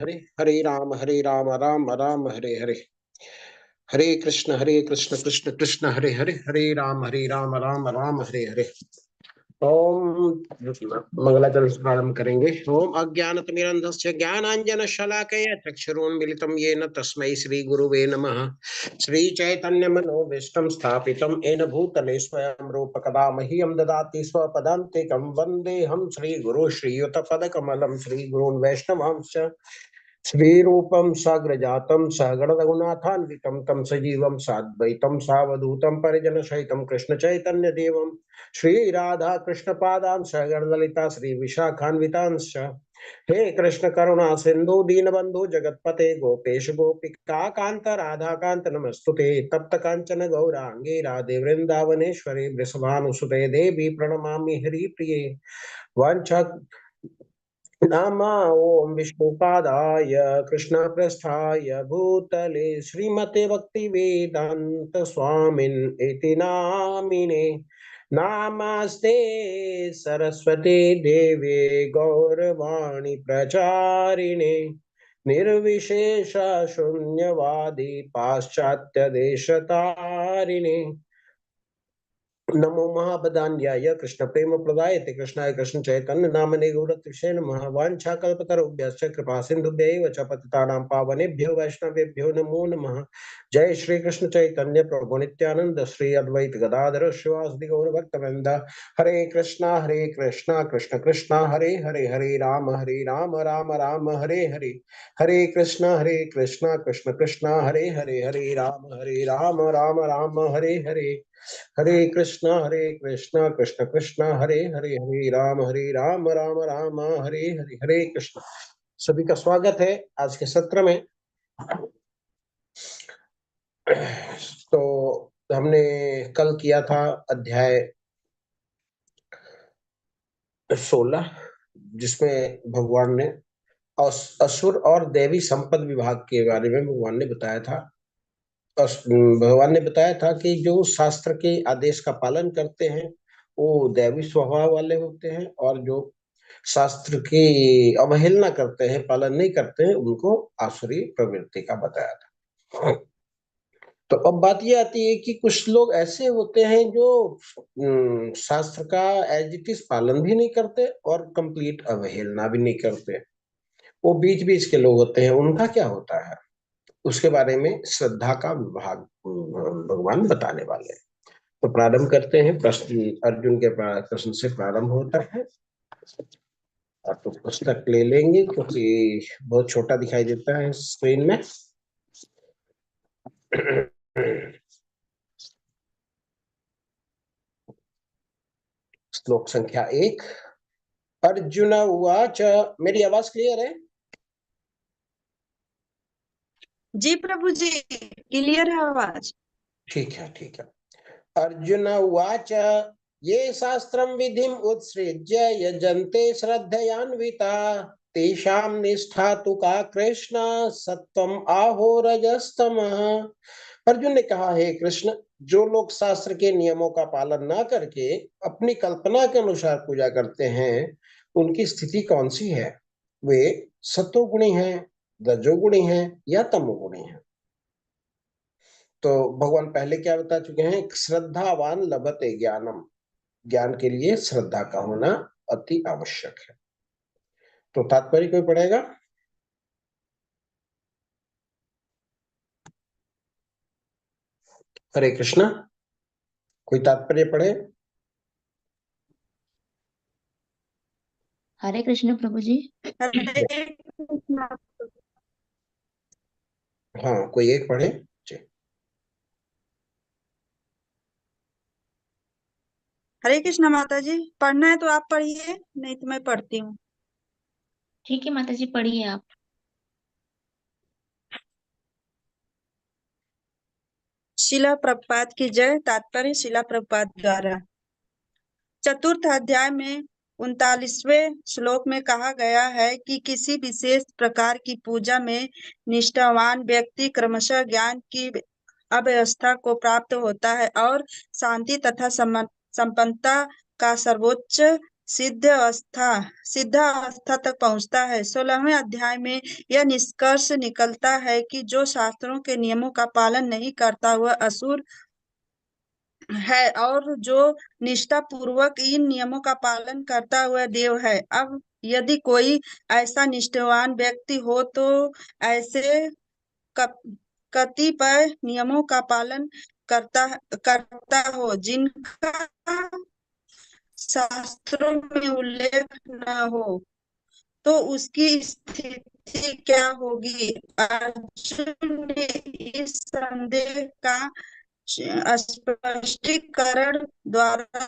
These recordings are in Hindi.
हरे हरे राम राम राम हरे हरे। हरे कृष्ण कृष्ण कृष्ण हरे हरे। हरे राम राम राम हरे हरे। ओम मंगलाचरण से प्रारंभ करेंगे। ओम अज्ञानतिमिरन्धस्य ज्ञानांजन शलाकया चक्षुरुन्मीलितं येन तस्मै श्री गुरुवे नमः। श्री चैतन्य मनोभीष्टं स्थापितं येन भूतले स्वयं रूप कदा मह्यं ददाति स्वपदान्तिकं वन्देऽहं श्री गुरु श्रीयुतपदकमलं श्री गुरून् वैष्णवांश्च श्रीरूपं साग्रजातं सहगण रघुनाथान्वितं तं सजीवं साद्वैतं सावधूतं परिजनसहितं कृष्ण चैतन्य देवं श्री राधा कृष्ण पादान् सहगण ललिता श्री विशाखान्वितांश्च। हे कृष्ण करुणा सिंधु दीनबंधु जगतपते गोपेश गोपिका कांत राधा कांत नमस्तुते तप्त कांचन गौरांगे राधे वृंदावनेश्वरी वृषभानुसुते देवी प्रणमामि हरिप्रिये। वाञ्छा नामा ओम विष्णुपादाय कृष्णप्रस्थाय भूतले श्रीमते भक्ति वेदांत स्वामिन इति नामिने। नामस्ते सरस्वती देवे गौरवाणी प्रचारिणे निर्विशेष शून्यवादी पाश्चात्य देशतारिणे। नमो महाबदान्याय कृष्ण प्रेम प्रदायते कृष्णाय कृष्ण चैतन्य नामने गौरतिशय नमः। वाञ्छाकल्पतरुभ्यश्च कृपा सिन्धुभ्यैव च पतितानां पावनेभ्यो वैष्णवेभ्यो नमो नमः। जय श्री कृष्ण चैतन्य प्रभु नित्यानंद श्री अद्वैत गदाधर श्रीवासदि गौर भक्तवृंद। हरे कृष्णा कृष्ण कृष्णा हरे हरे हरे राम राम राम हरे हरे। हरे कृष्णा कृष्ण कृष्णा हरे हरे हरे राम राम हरे हरे। हरे कृष्णा कृष्ण कृष्ण हरे हरे हरे राम राम हरे हरे। हरे कृष्ण। सभी का स्वागत है आज के सत्र में। तो हमने कल किया था अध्याय 16, जिसमें भगवान ने असुर और देवी संपद विभाग के बारे में भगवान ने बताया था। भगवान ने बताया था कि जो शास्त्र के आदेश का पालन करते हैं वो दैवी स्वभाव वाले होते हैं, और जो शास्त्र की अवहेलना करते हैं, पालन नहीं करते हैं, उनको आसुरी प्रवृत्ति का बताया था। तो अब बात ये आती है कि कुछ लोग ऐसे होते हैं जो शास्त्र का एज इट इज पालन भी नहीं करते और कंप्लीट अवहेलना भी नहीं करते। वो बीच बीच के लोग होते हैं, उनका क्या होता है उसके बारे में श्रद्धा का विभाग भगवान बताने वाले हैं। तो प्रारंभ करते हैं। प्रश्न अर्जुन के प्रश्न से प्रारंभ होता है। और तो पुस्तक ले लेंगे क्योंकि बहुत छोटा दिखाई देता है स्क्रीन में। श्लोक संख्या 1। अर्जुन उवाच। मेरी आवाज क्लियर है? जी प्रभु जी, क्लियर है आवाज। ठीक है ठीक है। अर्जुन उवाच। ये शास्त्रं विधिम उत्सृज्य यजन्ते श्रद्धयान्विता तेषां निष्ठा तु का कृष्ण सत्वम आहो रजस्तमः। अर्जुन ने कहा, हे कृष्ण, जो लोग शास्त्र के नियमों का पालन ना करके अपनी कल्पना के अनुसार पूजा करते हैं, उनकी स्थिति कौन सी है? वे सतोगुणी हैं, रजोगुणी हैं या तमोगुणी हैं? तो भगवान पहले क्या बता चुके हैं? श्रद्धावान लभते ज्ञानम। ज्ञान के लिए श्रद्धा का होना अति आवश्यक है। तो तात्पर्य कोई पढ़ेगा? हरे कृष्णा, कोई तात्पर्य पढ़े? हरे कृष्ण प्रभु जी। हरे कृष्णा। हाँ, कोई एक पढ़े जी। हरे कृष्णा माता जी, पढ़ना है तो आप पढ़िए, नहीं तो मैं पढ़ती हूँ। ठीक है माता जी, पढ़िए आप। शिला प्रभुपाद की जय। तात्पर्य शिला प्रभुपाद द्वारा। चतुर्थ अध्याय में 39वें श्लोक में कहा गया है कि किसी विशेष प्रकार की पूजा में निष्ठावान व्यक्ति क्रमशः ज्ञान की अव्यवस्था को प्राप्त होता है और शांति तथा संपन्नता का सर्वोच्च सिद्धावस्था तक पहुंचता है। 16वें अध्याय में यह निष्कर्ष निकलता है कि जो शास्त्रों के नियमों का पालन नहीं करता वह असुर है और जो निष्ठा पूर्वक इन नियमों का पालन करता हुआ देव है। अब यदि कोई ऐसा निष्ठावान व्यक्ति हो तो ऐसे कतिपय नियमों का पालन करता करता हो जिनका शास्त्रों में उल्लेख न हो, तो उसकी स्थिति क्या होगी? अर्जुन ने इस संदेह का स्पष्टीकरण द्वारा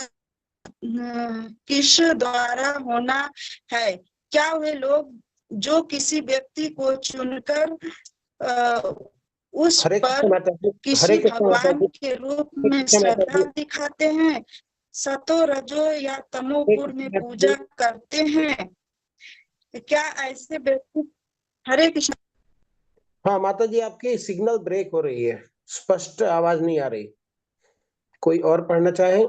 किस द्वारा होना है? क्या वे लोग जो किसी व्यक्ति को चुनकर उस हरे पर कृष्ण माता जी, किसी हरे कृष्ण माता भगवान जी, के रूप हरे में कृष्ण माता श्रद्धा जी, दिखाते हैं, सतो रजो या तमो हरे गुण कृष्ण में माता पूजा जी। करते हैं? क्या ऐसे व्यक्ति? हरे कृष्ण। हाँ माता जी, आपकी सिग्नल ब्रेक हो रही है, स्पष्ट आवाज नहीं आ रही। कोई और पढ़ना चाहे?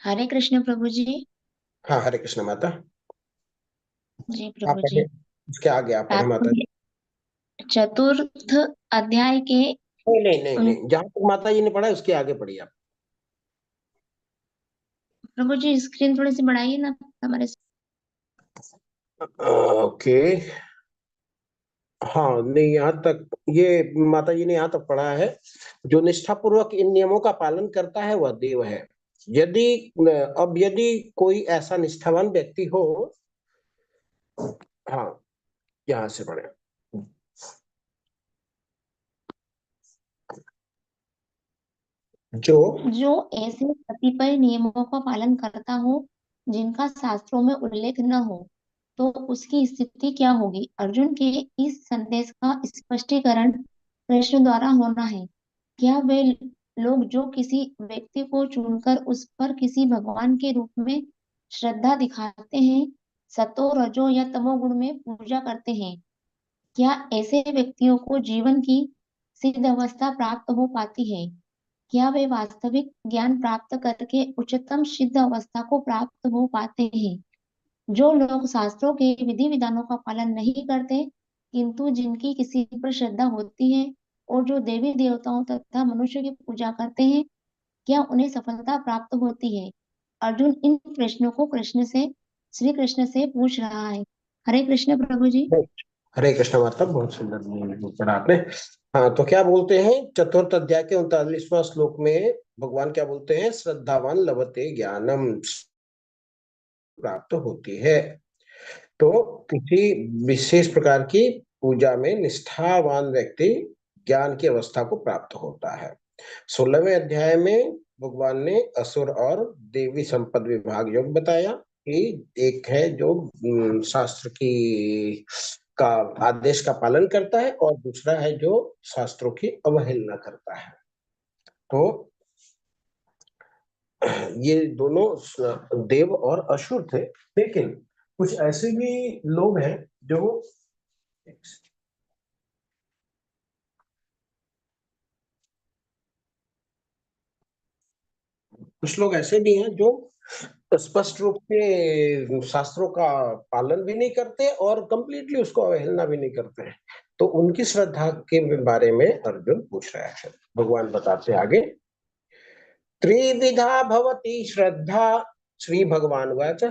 हरे कृष्ण प्रभु जी। हाँ हरे कृष्ण माता, जी आप प्रभु पढ़े, जी। उसके आगे आप पढ़े माता जी। तात्पर्य चतुर्थ अध्याय के नहीं नहीं नहीं उन नहीं, जहां तक माता जी ने पढ़ा है उसके आगे पढ़िए आप। प्रभु जी स्क्रीन थोड़ी सी बढ़ाइए ना हमारे से। ओके। हाँ नहीं, यहाँ तक ये माता जी ने यहाँ तक पढ़ा है, जो निष्ठापूर्वक इन नियमों का पालन करता है वह देव है। यदि अब यदि कोई ऐसा निष्ठावान व्यक्ति हो, हाँ यहाँ से पढ़े, जो जो ऐसे कतिपय नियमों का पालन करता हो जिनका शास्त्रों में उल्लेख न हो, तो उसकी स्थिति क्या होगी? अर्जुन के इस संदेश का स्पष्टीकरण कृष्ण द्वारा होना है। क्या वे लोग जो किसी व्यक्ति को चुनकर उस पर किसी भगवान के रूप में श्रद्धा दिखाते हैं, सतो रजो या तमोगुण में पूजा करते हैं, क्या ऐसे व्यक्तियों को जीवन की सिद्ध अवस्था प्राप्त हो पाती है? क्या वे वास्तविक ज्ञान प्राप्त करके उच्चतम सिद्ध अवस्था को प्राप्त हो पाते हैं? जो लोग शास्त्रों के विधि विधानों का पालन नहीं करते, किंतु जिनकी किसी पर श्रद्धा होती है और जो देवी देवताओं तथा मनुष्य की पूजा करते हैं, क्या उन्हें सफलता प्राप्त होती है? अर्जुन इन प्रश्नों को कृष्ण से श्री कृष्ण से पूछ रहा है। हरे कृष्ण प्रभु जी। हरे कृष्ण माता, बहुत सुंदर पढ़ा आपने। हाँ तो क्या बोलते हैं, चतुर्थ अध्याय के 39वां श्लोक में भगवान क्या बोलते हैं? श्रद्धावान लभते ज्ञानम, प्राप्त होती है। तो किसी विशेष प्रकार की पूजा में निष्ठावान व्यक्ति ज्ञान की अवस्था को प्राप्त होता है। 16वें अध्याय में भगवान ने असुर और देवी संपद विभाग योग बताया कि एक है जो शास्त्र की का आदेश का पालन करता है और दूसरा है जो शास्त्रों की अवहेलना करता है। तो ये दोनों देव और असुर थे, लेकिन कुछ ऐसे भी लोग हैं जो कुछ लोग ऐसे भी हैं जो स्पष्ट रूप से शास्त्रों का पालन भी नहीं करते और कंप्लीटली उसको अवहेलना भी नहीं करते हैं। तो उनकी श्रद्धा के बारे में अर्जुन पूछ रहा है। भगवान बताते आगे, त्रिविधा भवति श्रद्धा, श्री भगवान वाच,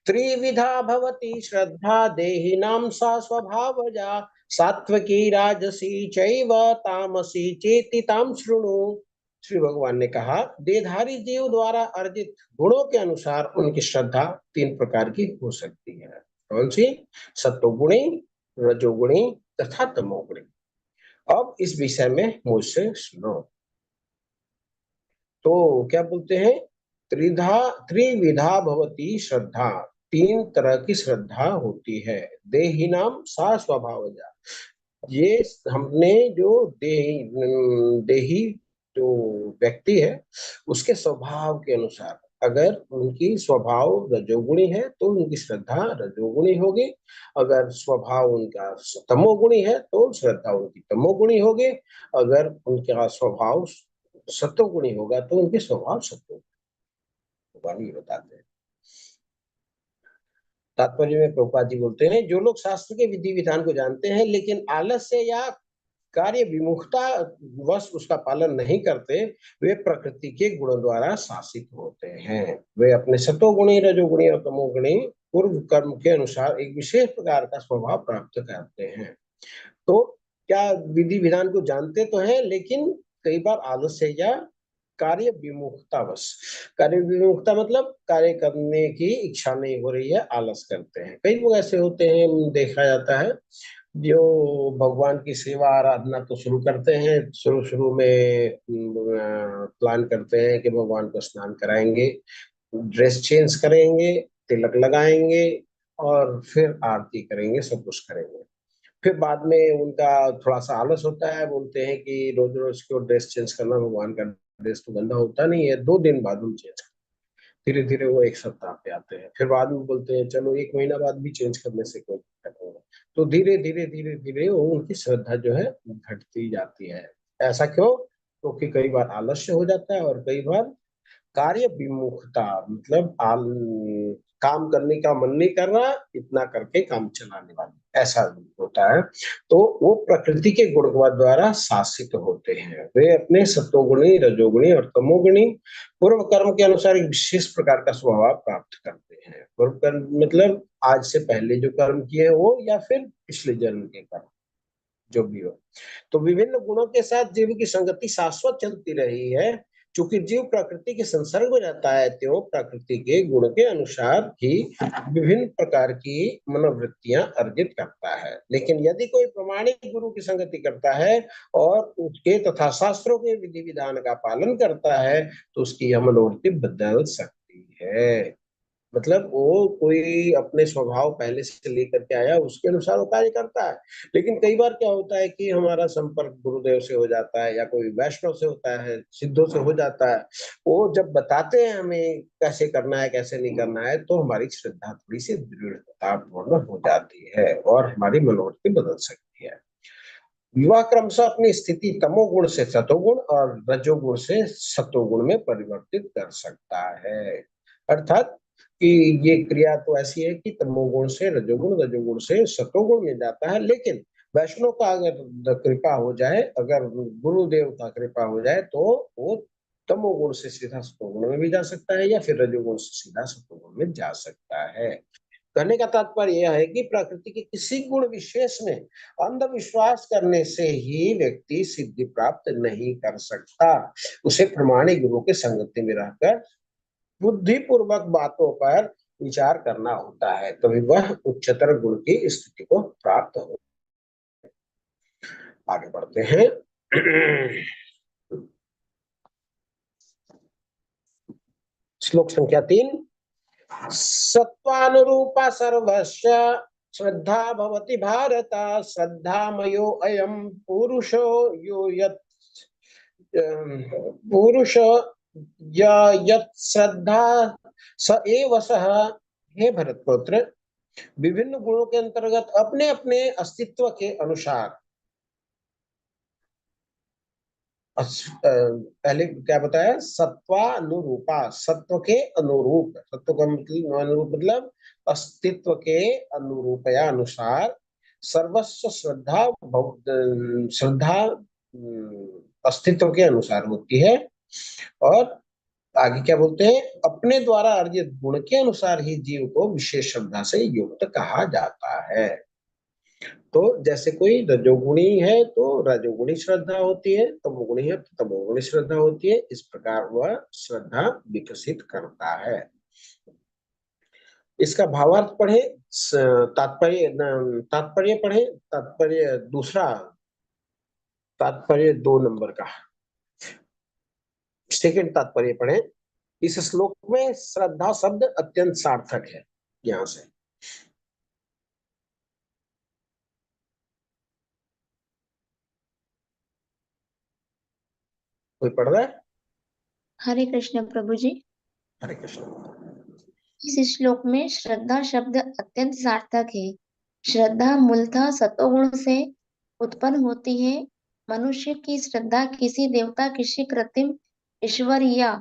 त्रिविधा भवति श्रद्धा देहिनां सा स्वभावजा, सात्वकी राजसी चैव तामसी चेति तां शृणु। श्री भगवान ने कहा, देहधारी जीव द्वारा अर्जित गुणों के अनुसार उनकी श्रद्धा तीन प्रकार की हो सकती है। कौन सी? सत्वगुणी, रजोगुणी तथा तमोगुणी। अब इस विषय में मुझसे सुनो। तो क्या बोलते हैं? त्रिधा त्रिविधा भवती श्रद्धा, तीन तरह की श्रद्धा होती है। देही नाम सा स्वभावजा, ये हमने जो देही जो व्यक्ति है उसके स्वभाव के अनुसार, अगर उनकी स्वभाव रजोगुणी है तो उनकी श्रद्धा रजोगुणी होगी, अगर स्वभाव उनका तमोगुणी है तो श्रद्धा उनकी तमोगुणी होगी, अगर उनका स्वभाव सत्वगुणी होगा तो उनके स्वभाव सत्वगुणी बताते हैं। तात्पर्य में प्रभुपाद जी बोलते हैं, जो लोग शास्त्र के विधि विधान को जानते हैं लेकिन आलस्य या कार्य विमुखता वश उसका पालन नहीं करते, वे प्रकृति के गुणों द्वारा शासित होते हैं। वे अपने सतोगुणी रजोगुणी और तमोगुणी पूर्व कर्म के अनुसार एक विशेष प्रकार का स्वभाव प्राप्त करते हैं। तो क्या विधि विधान को जानते तो हैं, लेकिन कई बार आलस्य या कार्य विमुखतावश, कार्य विमुखता मतलब कार्य करने की इच्छा नहीं हो रही है, आलस करते हैं। कई लोग ऐसे होते हैं, देखा जाता है, जो भगवान की सेवा आराधना तो शुरू करते हैं, शुरू शुरू में प्लान करते हैं कि भगवान को स्नान कराएंगे, ड्रेस चेंज करेंगे, तिलक लगाएंगे और फिर आरती करेंगे, सब कुछ करेंगे। फिर बाद में उनका थोड़ा सा आलस होता है, बोलते हैं कि रोज रोज क्यों ड्रेस चेंज करना, भगवान का ड्रेस तो गंदा होता नहीं है, 2 दिन बाद हम चेंज। धीरे धीरे वो एक सप्ताह पे आते हैं, फिर बाद में बोलते हैं चलो 1 महीना बाद भी चेंज करने से कोई दिक्कत होगा। तो धीरे धीरे धीरे धीरे वो उनकी श्रद्धा जो है घटती जाती है। ऐसा क्यों? क्योंकि कई बार आलस्य हो जाता है और कई बार कार्य विमुखता, मतलब काम करने का मन नहीं कर रहा, इतना करके काम चलाने वाले, ऐसा होता है। तो वो प्रकृति के गुण द्वारा शासित होते हैं। वे अपने सत्वगुणी रजोगुणी और तमोगुणी पूर्व कर्म के अनुसार एक विशेष प्रकार का स्वभाव प्राप्त करते हैं। पूर्व कर्म मतलब आज से पहले जो कर्म किए वो, या फिर पिछले जन्म के कर्म, जो भी हो। तो विभिन्न गुणों के साथ जीव की संगति शाश्वत चलती रही है। चूंकि जीव प्रकृति के संसर्ग में रहता है, तो प्रकृति के गुण के अनुसार ही विभिन्न प्रकार की मनोवृत्तियां अर्जित करता है। लेकिन यदि कोई प्रमाणिक गुरु की संगति करता है और उसके तथा शास्त्रों के विधि विधान का पालन करता है, तो उसकी यह मनोवृत्ति बदल सकती है। मतलब वो कोई अपने स्वभाव पहले से लेकर के आया, उसके अनुसार वो कार्य करता है। लेकिन कई बार क्या होता है कि हमारा संपर्क गुरुदेव से हो जाता है, या कोई वैष्णव से होता है, सिद्धों से हो जाता है, वो जब बताते हैं हमें कैसे करना है कैसे नहीं करना है, तो हमारी श्रद्धा थोड़ी सी दृढ़ता पूर्ण हो जाती है और हमारी मनोवृत्ति बदल सकती है। विवाह क्रमशः अपनी स्थिति तमोगुण से सतोगुण और रजोगुण से सतोगुण में परिवर्तित कर सकता है। अर्थात कि ये क्रिया तो ऐसी है कि तमोगुण से रजोगुण, रजोगुण से सतोगुण में जाता है। लेकिन वैष्णव का अगर कृपा हो जाए, अगर गुरुदेव का कृपा हो जाए, तो वो तमोगुण से सीधा सतोगुण में भी जा सकता है, या फिर रजोगुण से सीधा सतोगुण में जा सकता है। कहने का तात्पर्य यह है कि प्रकृति के किसी गुण विशेष में अंधविश्वास करने से ही व्यक्ति सिद्धि प्राप्त नहीं कर सकता। उसे प्रमाणिक गुरु के संगति में रहकर बुद्धि पूर्वक बातों पर विचार करना होता है, तभी वह उच्चतर गुण की स्थिति को प्राप्त हो। आगे बढ़ते हैं। श्लोक संख्या 3। सत्वानुरूपा सर्वस्य श्रद्धा भवति भारत, श्रद्धामयो अयम पुरुषो यो यत् पुरुष यत् श्रद्धा स एव सः। हे भरतपुत्र, विभिन्न गुणों के अंतर्गत अपने अपने अस्तित्व के अनुसार, पहले क्या बताया, सत्वानुरूपा, सत्व के अनुरूप, सत्व का मतलब अनुरूप मतलब अस्तित्व के अनुरूप या अनुसार, सर्वस्व श्रद्धा श्रद्धा अस्तित्व के अनुसार होती है। और आगे क्या बोलते हैं, अपने द्वारा अर्जित गुण के अनुसार ही जीव को विशेष श्रद्धा से युक्त कहा जाता है। तो जैसे कोई रजोगुणी है तो रजोगुणी श्रद्धा होती है, तमोगुणी है तो तमोगुणी श्रद्धा होती है। इस प्रकार वह श्रद्धा विकसित करता है। इसका भावार्थ पढ़े, तात्पर्य तात्पर्य पढ़े, तात्पर्य दूसरा, तात्पर्य 2 नंबर का सेकंड तात्पर्य पढ़े। इस श्लोक में श्रद्धा शब्द अत्यंत सार्थक है। यहां से कोई पढ़ रहा है? हरे कृष्ण प्रभु जी। हरे कृष्ण। इस श्लोक में श्रद्धा शब्द अत्यंत सार्थक है। श्रद्धा मूलतः सतोगुण से उत्पन्न होती है। मनुष्य की श्रद्धा किसी देवता, किसी कृत्रिम ईश्वर या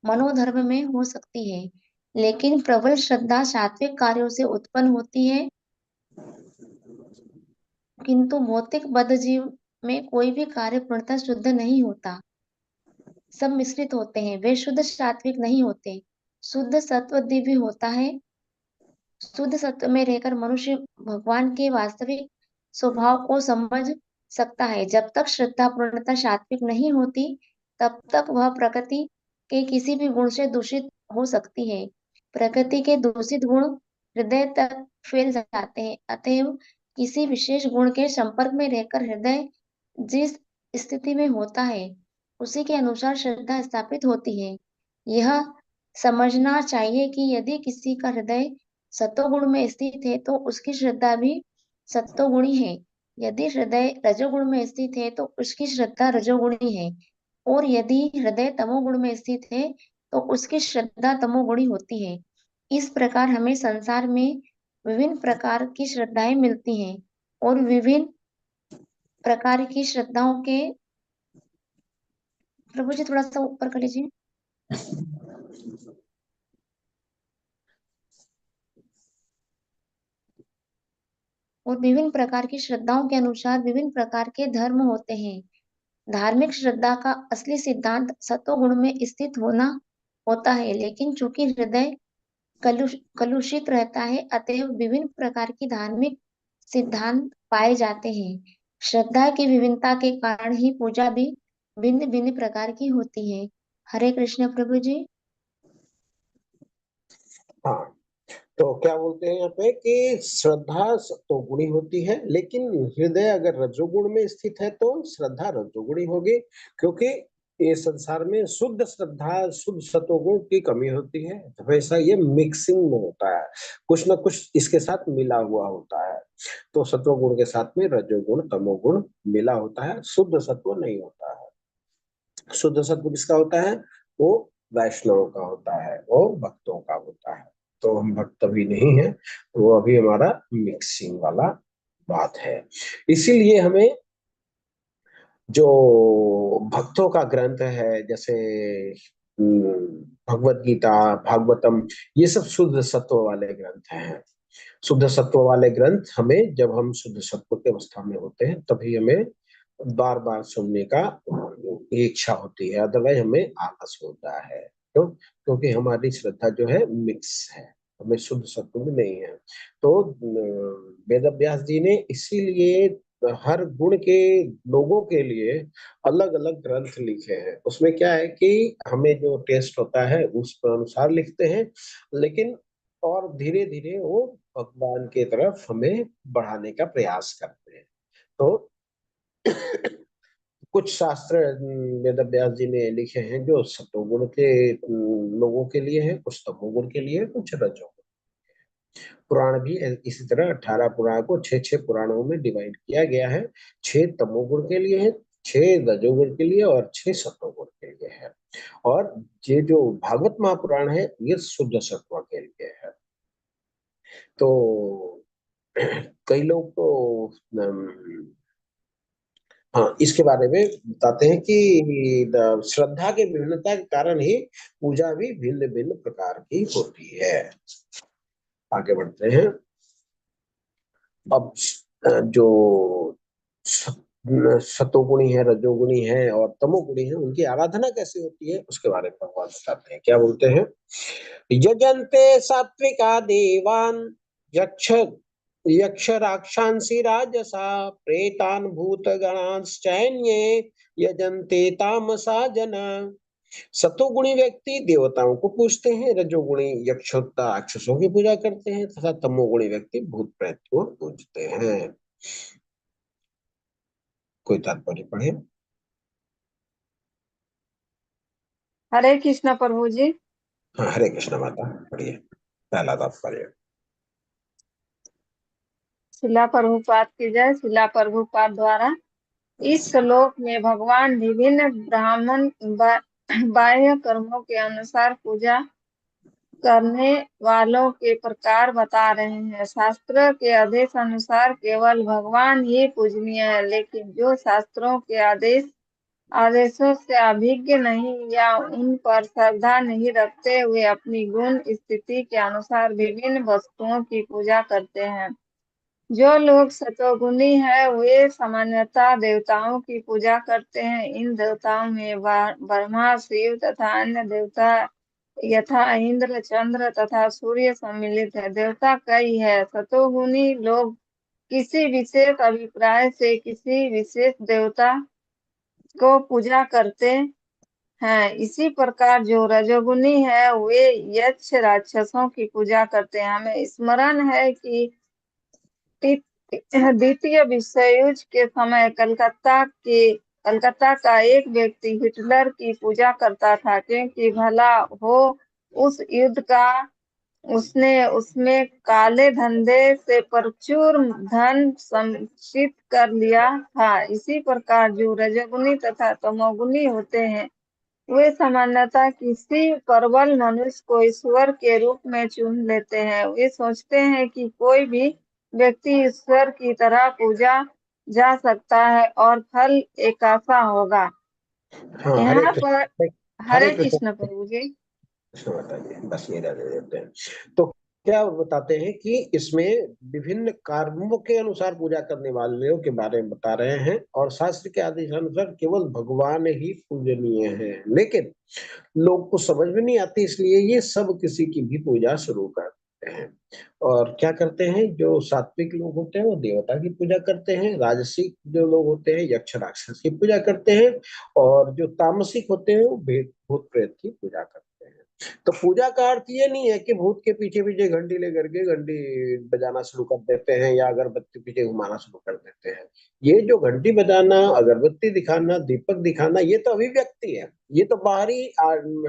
मनोधर्म में हो सकती है, लेकिन प्रबल श्रद्धा सात्विक कार्यों से उत्पन्न होती है। किंतु भौतिक बद्ध जीव में कोई भी कार्य पूर्णतः शुद्ध नहीं होता, सब मिश्रित होते हैं, वे शुद्ध सात्विक नहीं होते। शुद्ध सत्व दिव्य होता है। शुद्ध सत्व में रहकर मनुष्य भगवान के वास्तविक स्वभाव को समझ सकता है। जब तक श्रद्धा पूर्णतः सात्विक नहीं होती, तब तक वह प्रकृति के किसी भी गुण से दूषित हो सकती है। प्रकृति के दूषित गुण हृदय तक फैल जाते हैं, अतएव किसी विशेष गुण के संपर्क में रहकर हृदय जिस स्थिति में होता है, उसी के अनुसार श्रद्धा स्थापित होती है। यह समझना चाहिए कि यदि किसी का हृदय सत्वगुण में स्थित है तो उसकी श्रद्धा भी सत्वगुणी है। यदि हृदय रजोगुण में स्थित है तो उसकी श्रद्धा रजोगुणी है, और यदि हृदय तमोगुण में स्थित है तो उसकी श्रद्धा तमोगुणी होती है। इस प्रकार हमें संसार में विभिन्न प्रकार की श्रद्धाएं मिलती हैं, और विभिन्न प्रकार की श्रद्धाओं के, प्रभु जी थोड़ा सा ऊपर कर लीजिए, और विभिन्न प्रकार की श्रद्धाओं के अनुसार विभिन्न प्रकार के धर्म होते हैं। धार्मिक श्रद्धा का असली सिद्धांत सत्वगुण में स्थित होना होता है, लेकिन चूंकि हृदय कलुषित रहता है, अतएव विभिन्न प्रकार की धार्मिक सिद्धांत पाए जाते हैं। श्रद्धा की विभिन्नता के कारण ही पूजा भी भिन्न भिन्न प्रकार की होती है। हरे कृष्ण प्रभु जी। हाँ, तो क्या बोलते हैं यहाँ पे कि श्रद्धा तो गुणी होती है, लेकिन हृदय अगर रजोगुण में स्थित है तो श्रद्धा रजोगुणी होगी, क्योंकि ये संसार में शुद्ध श्रद्धा शुद्ध सतोगुण की कमी होती है। हमेशा ये मिक्सिंग में होता है, कुछ ना कुछ इसके साथ मिला हुआ होता है। तो सत्वगुण के साथ में रजोगुण तमोगुण मिला होता है, शुद्ध सत्व नहीं होता है। शुद्ध सत्व किसका होता है? वो वैष्णव का होता है, वो भक्तों का होता है। तो हम भक्त अभी नहीं है, वो अभी हमारा मिक्सिंग वाला बात है। इसीलिए हमें जो भक्तों का ग्रंथ है, जैसे भगवत गीता, भागवतम, ये सब शुद्ध सत्व वाले ग्रंथ हैं। शुद्ध सत्व वाले ग्रंथ हमें, जब हम शुद्ध सत्व की अवस्था में होते हैं तभी हमें बार बार सुनने का इच्छा होती है, अदरवाइज हमें आलस होता है। क्यों? क्योंकि हमारी श्रद्धा जो है मिक्स है, हमें शुद्ध सत्व में नहीं है। तो वेद व्यास जी ने इसीलिए हर गुण के लोगों के लिए अलग अलग ग्रंथ लिखे हैं। उसमें क्या है कि हमें जो टेस्ट होता है उस अनुसार लिखते हैं, लेकिन और धीरे धीरे वो भगवान की तरफ हमें बढ़ाने का प्रयास करते हैं। तो कुछ शास्त्र वेद व्यास जी ने लिखे हैं जो सतोगुण के लोगों के लिए है, कुछ तमोगुण के लिए, कुछ रजोगुण। पुराण भी इसी तरह 18 पुराण को 6 पुराणों में डिवाइड किया गया है। 6 तमोगुण के लिए है, 6 रजोगुण के लिए और 6 सतोगुण के लिए है। और ये जो भागवत महापुराण है ये शुद्ध सत्व के लिए है। तो कई लोग तो हाँ, इसके बारे में बताते हैं कि श्रद्धा के विभिन्नता के कारण ही पूजा भी भिन्न भिन्न प्रकार की होती है। आगे बढ़ते हैं। अब जो सतोगुणी है, रजोगुणी है और तमोगुणी है, उनकी आराधना कैसे होती है उसके बारे में भगवान बताते हैं। क्या बोलते हैं? यजन्ते सात्विका देवान यक्ष यक्ष राक्षांसी राजसा प्रेतान भूत गणांश्चैन्ये यजन्ते तामसा जना। सतोगुणी व्यक्ति देवताओं को पूजते हैं, रजोगुणी यक्ष राक्षसों की पूजा करते हैं तथा तमोगुणी व्यक्ति भूत प्रेत को पूजते हैं। कोई तात्पर्य पढ़े? हरे कृष्ण प्रभु जी। हाँ, हरे कृष्ण माता, पढ़िए पहला तात्पर्य। शिला प्रभुपाद की जय। शिला प्रभुपाद द्वारा इस श्लोक में भगवान विभिन्न ब्राह्मण बाह्य कर्मों के अनुसार पूजा करने वालों के प्रकार बता रहे हैं। शास्त्र के आदेश अनुसार केवल भगवान ही पूजनीय है, लेकिन जो शास्त्रों के आदेशों से अभिज्ञ नहीं या उन पर श्रद्धा नहीं रखते हुए अपनी गुण स्थिति के अनुसार विभिन्न वस्तुओं की पूजा करते हैं। जो लोग सतोगुणी है वे सामान्यतः देवताओं की पूजा करते हैं। इन देवताओं में ब्रह्मा, शिव तथा अन्य देवता यथा इंद्र, चंद्र तथा सूर्य सम्मिलित है। देवता कई है। सतोगुणी लोग किसी विशेष अभिप्राय से किसी विशेष देवता को पूजा करते हैं। इसी प्रकार जो रजोगुणी है वे यक्ष राक्षसों की पूजा करते हैं। हमें स्मरण है कि द्वितीय विश्व युद्ध के समय कलकत्ता का एक व्यक्ति हिटलर की पूजा करता था, क्योंकि भला हो उस युद्ध का उसने उसमें काले धंधे से प्रचुर धन संचित कर लिया था। इसी प्रकार जो रजोगुणी तथा तमोगुणी होते हैं वे सामान्यतः किसी प्रबल मनुष्य को ईश्वर के रूप में चुन लेते हैं। वे सोचते हैं कि कोई भी व्यक्ति ईश्वर की तरह पूजा जा सकता है और फल एकासा होगा। हाँ, यहाँ पर हरे हरे कृष्ण। कृष्ण प्रभु जी। बताइए, बस ये रहने देते हैं। तो क्या बताते हैं कि इसमें विभिन्न कर्मों के अनुसार पूजा करने वालों के बारे में बता रहे हैं, और शास्त्र के आदेश अनुसार केवल भगवान ही पूजनीय है। लेकिन लोग को समझ में नहीं आती, इसलिए ये सब किसी की भी पूजा शुरू करते हैं। और क्या करते हैं, जो सात्विक लोग होते हैं वो देवता की पूजा करते हैं, राजसिक जो लोग होते हैं यक्ष राक्षस की पूजा करते हैं, और जो तामसिक होते हैं वो भूत प्रेत की पूजा करते हैं। तो पूजा का अर्थ ये नहीं है कि भूत के पीछे पीछे घंटी लेकर के घंटी बजाना शुरू कर देते हैं या अगरबत्ती पीछे घुमाना शुरू कर देते हैं। ये जो घंटी बजाना, अगरबत्ती दिखाना, दीपक दिखाना, ये तो अभिव्यक्ति है, ये तो बाहरी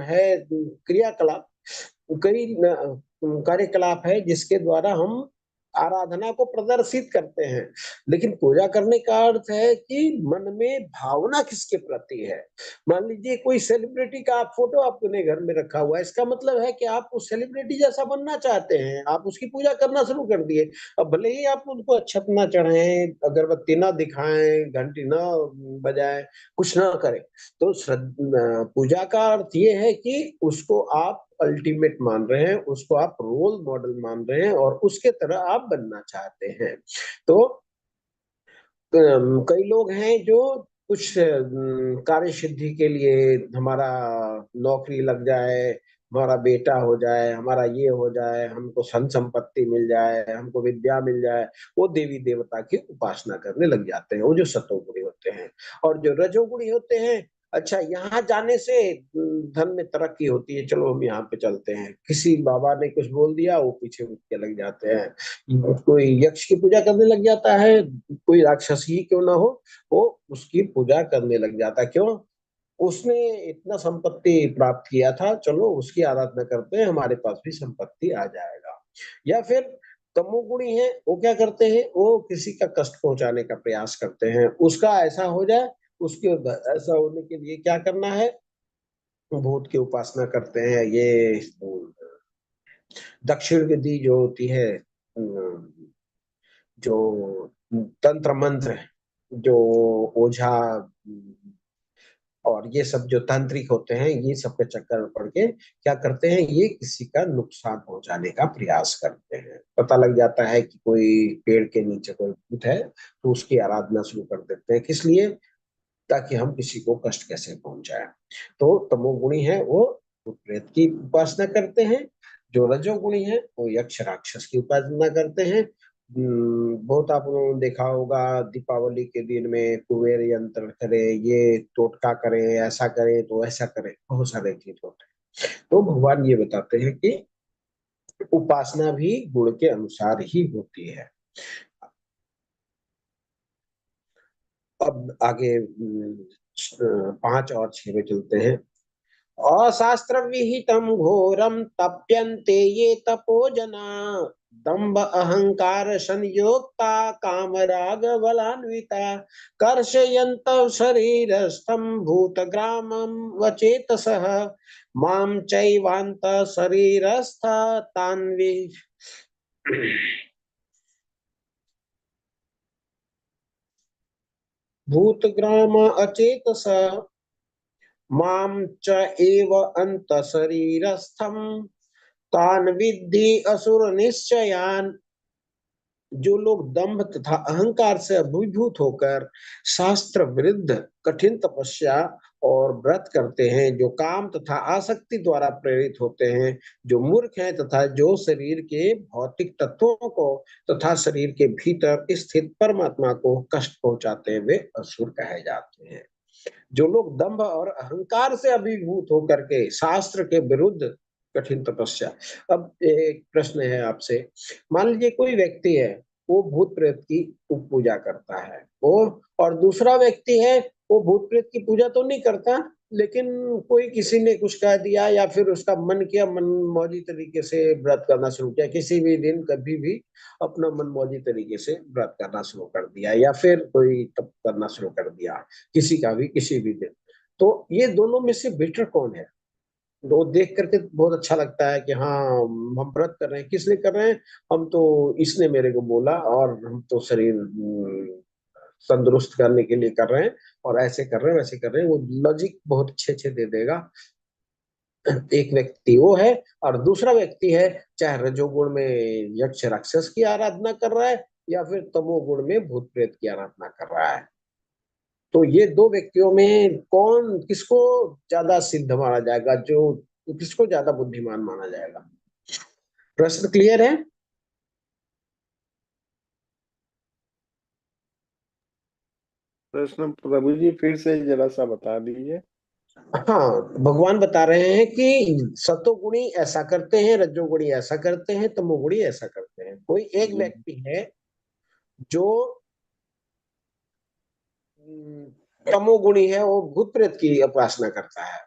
है क्रियाकलाप, कई कार्यकलाप है जिसके द्वारा हम आराधना को प्रदर्शित करते हैं। लेकिन पूजा करने का अर्थ है कि मन में भावना किसके प्रति है। मान लीजिए कोई सेलिब्रिटी का आप फोटो अपने घर में रखा हुआ है, इसका मतलब है कि आप उस सेलिब्रिटी जैसा बनना चाहते हैं, आप उसकी पूजा करना शुरू कर दिए। अब भले ही आप उनको अच्छत ना चढ़ाएं, अगरबत्ती ना दिखाएं, घंटी ना बजाएं, कुछ ना करें, तो पूजा का अर्थ ये है कि उसको आप अल्टीमेट मान रहे हैं, उसको आप रोल मॉडल मान रहे हैं और उसके तरह आप बनना चाहते हैं। तो कई लोग हैं जो कुछ कार्य सिद्धि के लिए, हमारा नौकरी लग जाए, हमारा बेटा हो जाए, हमारा ये हो जाए, हमको धन संपत्ति मिल जाए, हमको विद्या मिल जाए, वो देवी देवता की उपासना करने लग जाते हैं, वो जो सतोगुणी होते हैं। और जो रजोगुणी होते हैं, अच्छा यहाँ जाने से धन में तरक्की होती है, चलो हम यहाँ पे चलते हैं, किसी बाबा ने कुछ बोल दिया वो पीछे उठ के लग जाते हैं, कोई यक्ष की पूजा करने लग जाता है, कोई राक्षस ही क्यों ना हो, वो उसकी पूजा करने लग जाता है। क्यों? उसने इतना संपत्ति प्राप्त किया था, चलो उसकी आराधना करते हैं, हमारे पास भी संपत्ति आ जाएगा। या फिर तमोगुणी है, वो क्या करते हैं, वो किसी का कष्ट पहुंचाने का प्रयास करते हैं, उसका ऐसा हो जाए, उसके ऐसा होने के लिए क्या करना है, भूत की उपासना करते हैं। ये दक्षिण विधि जो होती है, जो तंत्र मंत्र, जो ओझा और ये सब जो तांत्रिक होते हैं, ये सब के चक्कर में पड़ के क्या करते हैं, ये किसी का नुकसान पहुंचाने का प्रयास करते हैं। पता लग जाता है कि कोई पेड़ के नीचे कोई भूत है, तो उसकी आराधना शुरू कर देते हैं। किस लिए? ताकि हम किसी को कष्ट कैसे पहुंचाए। तो तमोगुणी है वो भूत प्रेत की उपासना करते हैं, जो रजोगुणी है वो यक्ष राक्षस की उपासना करते हैं। बहुत आप लोगों ने देखा होगा, दीपावली के दिन में कुबेर यंत्र करे, ये टोटका करे, ऐसा करे तो ऐसा करे, बहुत सारे चीज होते हैं। तो भगवान ये बताते हैं कि उपासना भी गुण के अनुसार ही होती है। अब आगे 5 और 6 में चलते हैं। अशास्त्र विहितम घोरम तप्यन्ते ये तपो जना, दंभ अहंकार संयोक्ता कामराग बलान्विता कर्षयन्त शरीरस्थं भूतग्रामं वचेतसः मां चैवान्त शरीरस्थ तान्वि भूतग्राम अचेतसा मां च एव अंत शरीरस्थम तान विद्धि असुर निश्चयान। जो लोग दंभ तथा अहंकार से अभिभूत होकर शास्त्र विरुद्ध कठिन तपस्या और व्रत करते हैं, जो काम तथा आसक्ति द्वारा प्रेरित होते हैं, जो मूर्ख हैं तथा जो शरीर के भौतिक तत्वों को तथा शरीर के भीतर स्थित परमात्मा को कष्ट पहुंचाते हैं, वे असुर कहे जाते हैं। जो लोग दंभ और अहंकार से अभिभूत होकर के शास्त्र के विरुद्ध कठिन तपस्या। अब एक प्रश्न है आपसे, मान लीजिए कोई व्यक्ति है, वो भूत प्रेत की पूजा करता है, वो, और दूसरा व्यक्ति है, वो भूत प्रेत की पूजा तो नहीं करता, लेकिन कोई किसी ने कुछ कह दिया या फिर उसका मन किया, मन मौजी तरीके से व्रत करना शुरू किया, किसी भी दिन कभी भी अपना मनमौजी तरीके से व्रत करना शुरू कर दिया, या फिर कोई तप करना शुरू कर दिया, किसी का भी किसी भी दिन। तो ये दोनों में से बेटर कौन है? वो देख करके बहुत अच्छा लगता है कि हाँ, हम व्रत कर रहे हैं, किस लिए कर रहे हैं, हम तो, इसने मेरे को बोला और हम तो शरीर तंदुरुस्त करने के लिए कर रहे हैं, और ऐसे कर रहे हैं वैसे कर रहे हैं, वो लॉजिक बहुत अच्छे अच्छे दे देगा। एक व्यक्ति वो है, और दूसरा व्यक्ति है, चाहे रजोगुण में यक्ष राक्षस की आराधना कर रहा है या फिर तमोगुण में भूत प्रेत की आराधना कर रहा है। तो ये दो व्यक्तियों में कौन, किसको ज्यादा सिद्ध माना जाएगा, जो किसको ज्यादा बुद्धिमान माना जाएगा? प्रश्न क्लियर है? प्रश्न प्रभु जी फिर से जरा सा बता दीजिए। हाँ, भगवान बता रहे हैं कि सतोगुणी ऐसा करते हैं, रजोगुणी ऐसा करते हैं, तमोगुणी ऐसा करते हैं। कोई एक व्यक्ति है जो तमोगुणी है, वो भूत प्रेत की उपासना करता है,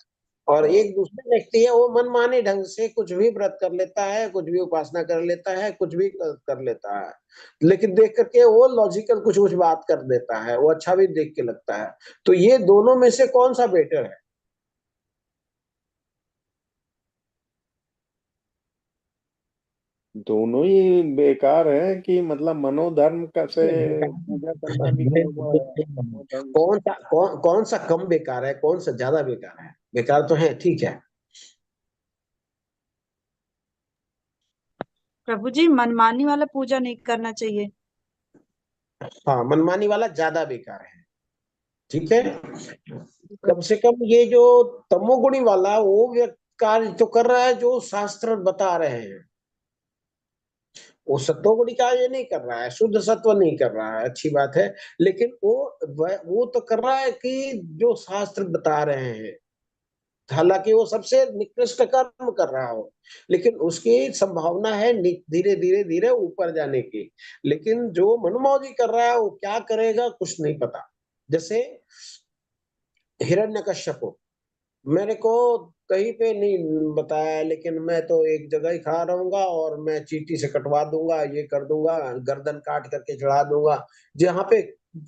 और एक दूसरा व्यक्ति है, वो मनमाने ढंग से कुछ भी व्रत कर लेता है, कुछ भी उपासना कर लेता है, कुछ भी कर लेता है, लेकिन देख करके वो लॉजिकल कुछ कुछ बात कर देता है, वो अच्छा भी देख के लगता है। तो ये दोनों में से कौन सा बेटर है? दोनों ही बेकार है कि मतलब मनोधर्म का से पूजा करना भी क्या हुआ है? मनोधर्म से कौन सा कम बेकार है, कौन सा ज्यादा बेकार है? बेकार तो है, ठीक है। प्रभु जी, मनमानी वाला पूजा नहीं करना चाहिए। हाँ, मनमानी वाला ज्यादा बेकार है, ठीक है। कम से कम ये जो तमोगुणी वाला, वो कार्य तो कर रहा है जो शास्त्र बता रहे हैं, वो सत्वगुणी का ये नहीं कर रहा है, शुद्ध सत्व नहीं कर रहा है, अच्छी बात है, लेकिन वो तो कर रहा है कि जो शास्त्र बता रहे हैं, हालांकि वो सबसे निकृष्ट कर्म कर रहा हो, लेकिन उसकी संभावना है धीरे धीरे धीरे ऊपर जाने की। लेकिन जो मनमौजी कर रहा है, वो क्या करेगा कुछ नहीं पता। जैसे हिरण्यकश्यप, मेरे को कहीं पे नहीं बताया, लेकिन मैं तो एक जगह ही खड़ा रहूंगा और मैं चींटी से कटवा दूंगा, ये कर दूंगा, गर्दन काट करके चढ़ा दूंगा, जहाँ पे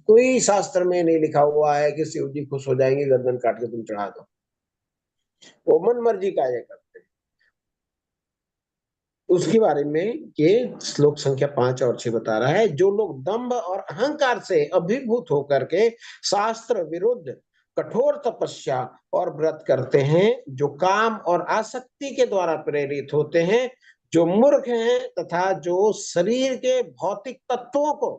कोई शास्त्र में नहीं लिखा हुआ है कि शिव जी खुश हो जाएंगे गर्दन काट के तुम चढ़ा दो। वो मन मर्जी का ये करते हैं। उसके बारे में ये श्लोक संख्या 5 और 6 बता रहा है, जो लोग दंभ और अहंकार से अभिभूत होकर के शास्त्र विरुद्ध कठोर तपस्या और व्रत करते हैं, जो काम और आसक्ति के द्वारा प्रेरित होते हैं, जो मूर्ख हैं तथा जो शरीर के भौतिक तत्वों को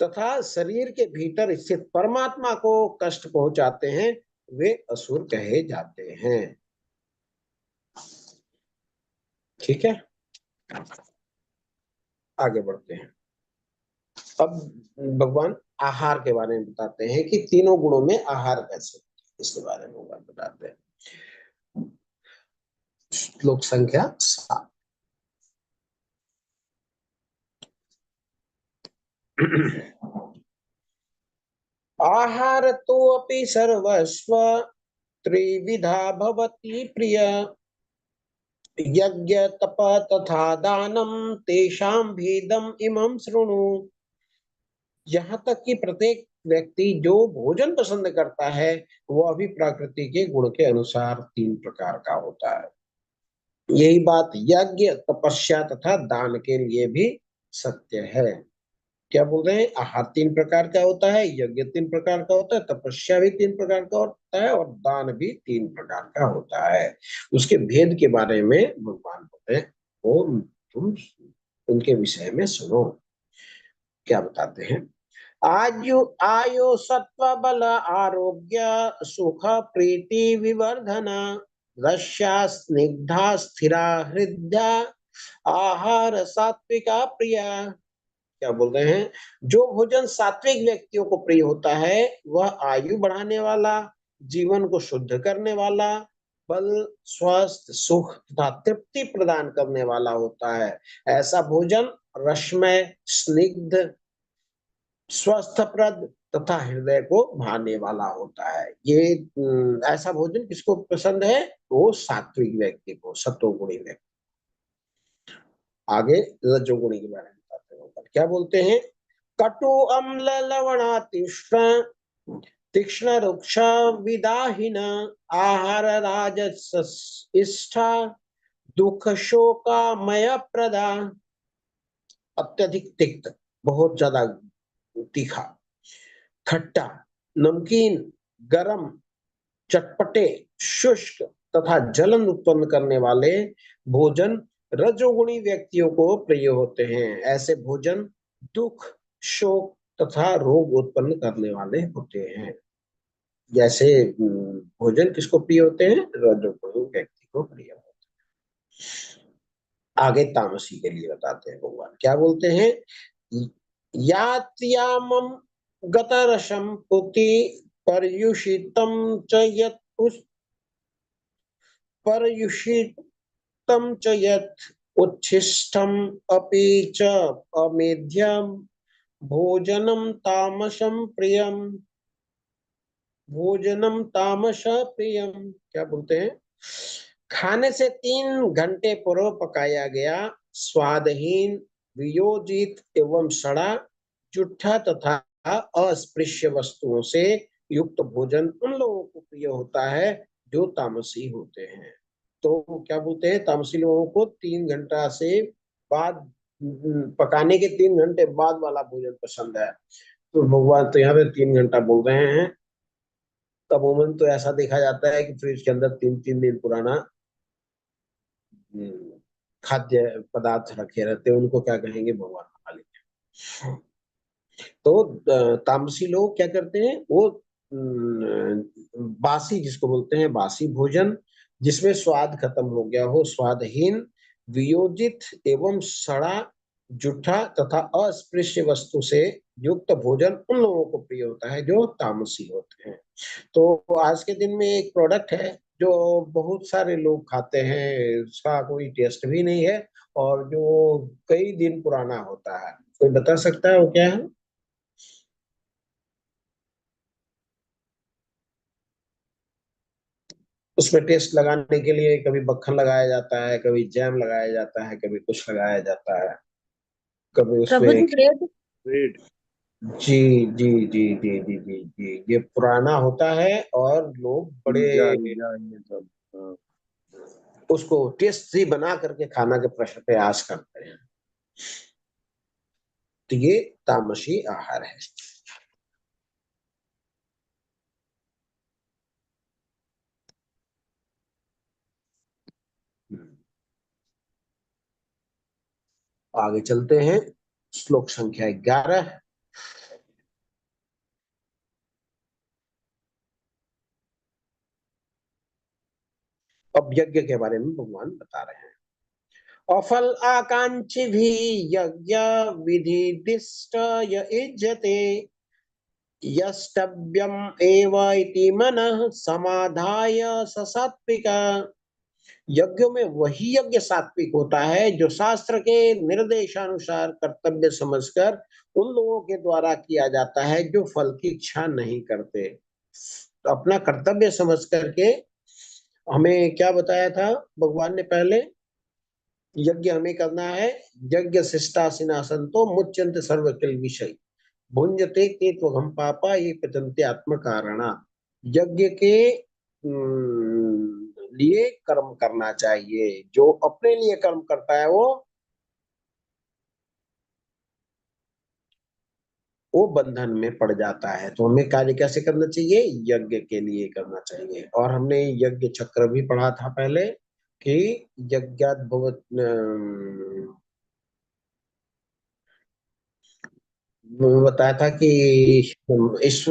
तथा शरीर के भीतर स्थित परमात्मा को कष्ट पहुंचाते हैं, वे असुर कहे जाते हैं। ठीक है, आगे बढ़ते हैं। अब भगवान आहार के बारे में बताते हैं कि तीनों गुणों में आहार कैसे, इसके बारे में भगवान बताते हैं। श्लोक संख्या 7। आहार तो अपि सर्वस्व त्रिविधा भवति प्रिय यज्ञ तप तथा दानम तेषां भेदम इमं शृणु। यहाँ तक कि प्रत्येक व्यक्ति जो भोजन पसंद करता है वह भी प्रकृति के गुण के अनुसार 3 प्रकार का होता है। यही बात यज्ञ तपस्या तथा दान के लिए भी सत्य है। क्या बोल रहे हैं? आहार 3 प्रकार का होता है, यज्ञ 3 प्रकार का होता है, तपस्या भी 3 प्रकार का होता है और दान भी 3 प्रकार का होता है। उसके भेद के बारे में भगवान बोलते हैं वो तुम उनके विषय में सुनो। क्या बताते हैं? आयु सत्व बल आरोग्य सुख प्रीति विवर्धना रस्या स्निग्धा स्थिरा हृदया आहार सात्विका प्रिया। क्या बोल रहे हैं? जो भोजन सात्विक व्यक्तियों को प्रिय होता है वह आयु बढ़ाने वाला, जीवन को शुद्ध करने वाला, बल स्वस्थ सुख तथा तृप्ति प्रदान करने वाला होता है। ऐसा भोजन रसमय स्निग्ध स्वस्थप्रद तथा हृदय को भाने वाला होता है। ये ऐसा भोजन किसको पसंद है? वो सात्विक व्यक्ति को, सतोगुणी व्यक्ति। आगे रजोगुणी के बारे में बताते हैं। क्या बोलते हैं? कटु अम्ल लवणा तीक्ष्ण तीक्ष्ण रुक्ष विदाहीन आहार राजस इष्ठा दुख शोकामय प्रदा। अत्यधिक तिक्त, बहुत ज्यादा तीखा, खट्टा, नमकीन, गरम, चटपटे, शुष्क तथा जलन उत्पन्न करने वाले भोजन रजोगुणी व्यक्तियों को प्रिय होते हैं। ऐसे भोजन दुख शोक तथा रोग उत्पन्न करने वाले होते हैं। जैसे भोजन किसको प्रिय होते हैं? रजोगुणी व्यक्ति को प्रिय होते हैं। आगे तामसी के लिए बताते हैं भगवान। क्या बोलते हैं? यात्यामम गतरसम पुति पर्युषितम च यत् पर्युषितम च यत् उच्छिष्टम अपि च अमेध्यम भोजनम तामसम प्रियम भोजनम तामस प्रियम। क्या बोलते हैं? खाने से 3 घंटे पूर्व पकाया गया स्वादहीन वियोजित एवं सड़ा जुट्ठा तथा अस्पृश्य वस्तुओं से युक्त भोजन उन लोगों को प्रिय होता है जो तामसी होते हैं। तो क्या बोलते हैं? तामसी लोगों को 3 घंटा से बाद पकाने के 3 घंटे बाद वाला भोजन पसंद है। तो भगवान तो यहाँ पे 3 घंटा बोल रहे हैं। अमूमन तो ऐसा देखा जाता है कि फ्रिज के अंदर 3-3 दिन पुराना खाद्य पदार्थ रखे रहते हैं, उनको क्या कहेंगे? भगवान खा लेंगे। तो तामसी लोग क्या करते हैं? वो बासी, जिसको बोलते हैं बासी भोजन, जिसमें स्वाद खत्म हो गया हो, स्वादहीन वियोजित एवं सड़ा जुठा तथा अस्पृश्य वस्तु से युक्त भोजन उन लोगों को प्रिय होता है जो तामसी होते हैं। तो आज के दिन में एक प्रोडक्ट है जो बहुत सारे लोग खाते हैं, उसका कोई टेस्ट भी नहीं है और जो कई दिन पुराना होता है। कोई बता सकता है वो क्या है? उसमें टेस्ट लगाने के लिए कभी मक्खन लगाया जाता है, कभी जैम लगाया जाता है, कभी कुछ लगाया जाता है, कभी प्रभु उसमें। जी ब्रेड। ब्रेड। जी जी जी जी जी जी जी, ये पुराना होता है और लोग बड़े पिज्जा ये सब। हाँ। उसको टेस्टी बना करके खाना के प्रयास करते हैं। तो ये तामसी आहार है। आगे चलते हैं। श्लोक संख्या 11। अब यज्ञ के बारे में भगवान बता रहे हैं। अफल आकांक्षी भी यज्ञ विधि दिष्ट युज्यते यष्टव्यम एव इति मनः समाधाय ससात्विका। यज्ञ में वही यज्ञ सात्विक होता है जो शास्त्र के निर्देशानुसार कर्तव्य समझकर उन लोगों के द्वारा किया जाता है जो फल की इच्छा नहीं करते। तो अपना कर्तव्य समझ करके हमें क्या बताया था भगवान ने? पहले यज्ञ हमें करना है। यज्ञ शिष्टासिनासंतो मुच्यन्ते सर्व किल विषय भुंजते के त्वघम पापा ये पचन्ते आत्म कारणा। यज्ञ के लिए कर्म करना चाहिए। जो अपने लिए कर्म करता है वो बंधन में पड़ जाता है। तो हमें कार्य कैसे करना चाहिए? यज्ञ के लिए करना चाहिए। और हमने यज्ञ चक्र भी पढ़ा था पहले कि यज्ञात भवत बताया था कि इस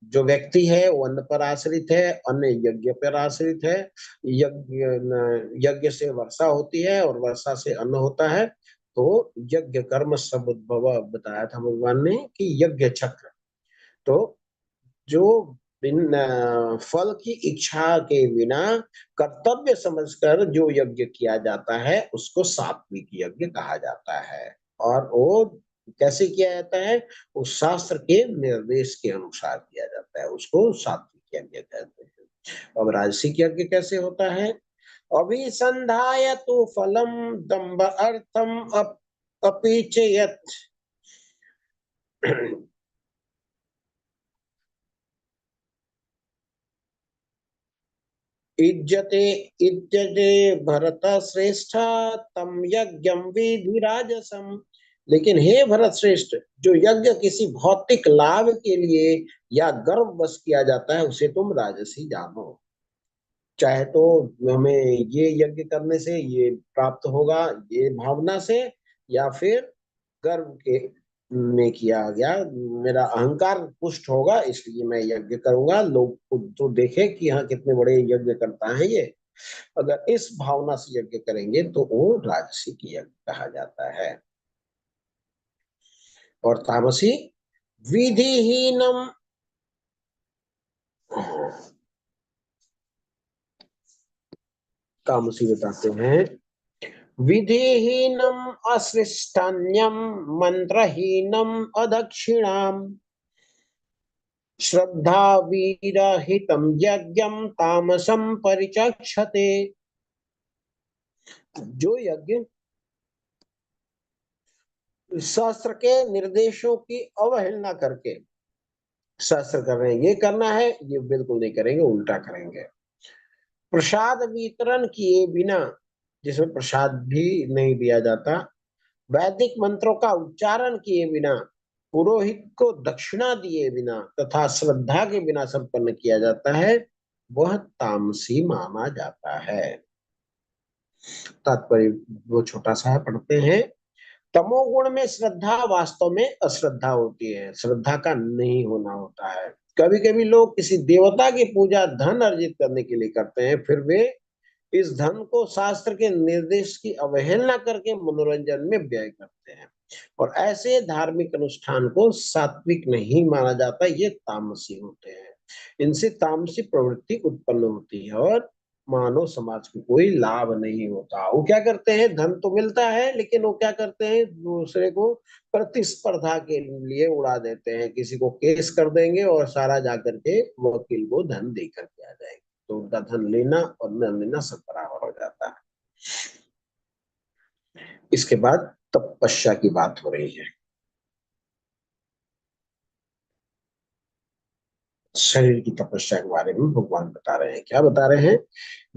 जो व्यक्ति है वो अन्न पर आश्रित है, अन्न यज्ञ पर आश्रित है। यज्ञ यज्ञ से वर्षा होती है और वर्षा से अन्न होता है। तो यज्ञ कर्म सब उद्भव बताया था भगवान ने कि यज्ञ चक्र। तो जो बिन फल की इच्छा के बिना कर्तव्य समझकर जो यज्ञ किया जाता है उसको सात्विक यज्ञ कहा जाता है। और वो कैसे किया जाता है? वो शास्त्र के निर्देश के अनुसार किया जाता है, उसको सात्विक यज्ञ कहते हैं। अब राजसिक यज्ञ कैसे होता है? अभिसंधाय तो फलम दंभ अर्थम अपि च यत् इज्जते इज्जते भरत श्रेष्ठ तम यज्ञम विधि राजसम। लेकिन हे भरत श्रेष्ठ, जो यज्ञ किसी भौतिक लाभ के लिए या गर्व बस किया जाता है उसे तुम राजसी जानो। चाहे तो हमें ये यज्ञ करने से ये प्राप्त होगा, ये भावना से, या फिर गर्व के में किया गया, मेरा अहंकार पुष्ट होगा इसलिए मैं यज्ञ करूंगा, लोग तो देखे कि हाँ कितने बड़े यज्ञ करता है ये। अगर इस भावना से यज्ञ करेंगे तो वो राजसिक यज्ञ कहा जाता है। और तामसी विधिहीनम, तामसी बताते हैं विधिहीनम असृष्टान्यम मंत्रहीनम अदक्षिणाम श्रद्धा वीरहितम यज्ञम तामसम परिचक्षते। जो यज्ञ शास्त्र के निर्देशों की अवहेलना करके शास्त्र कर रहे हैं ये करना है, ये बिल्कुल नहीं करेंगे, उल्टा करेंगे। प्रसाद वितरण किए बिना, जिसमें प्रसाद भी नहीं दिया जाता, वैदिक मंत्रों का उच्चारण किए बिना, पुरोहित को दक्षिणा दिए बिना तथा श्रद्धा के बिना संपन्न किया जाता है, वह तामसी माना जाता है। तात्पर्य वो छोटा सा है, पढ़ते हैं। तमोगुण में श्रद्धा वास्तव में अश्रद्धा होती है, श्रद्धा का नहीं होना होता है। कभी कभी लोग किसी देवता की पूजा धन अर्जित करने के लिए करते हैं, फिर वे इस धन को शास्त्र के निर्देश की अवहेलना करके मनोरंजन में व्यय करते हैं। और ऐसे धार्मिक अनुष्ठान को सात्विक नहीं माना जाता, ये तामसी होते हैं। इनसे तामसी प्रवृत्ति उत्पन्न होती है और मानव समाज को कोई लाभ नहीं होता। वो क्या करते हैं, धन तो मिलता है लेकिन वो क्या करते हैं, दूसरे को प्रतिस्पर्धा के लिए उड़ा देते हैं। किसी को केस कर देंगे और सारा जाकर के वकील को धन देकर के आ जाएंगे, तो उनका धन लेना और न लेना सब बराबर हो जाता है। इसके बाद तपस्या की बात हो रही है। शरीर की तपस्या के बारे में भगवान बता रहे हैं। क्या बता रहे हैं?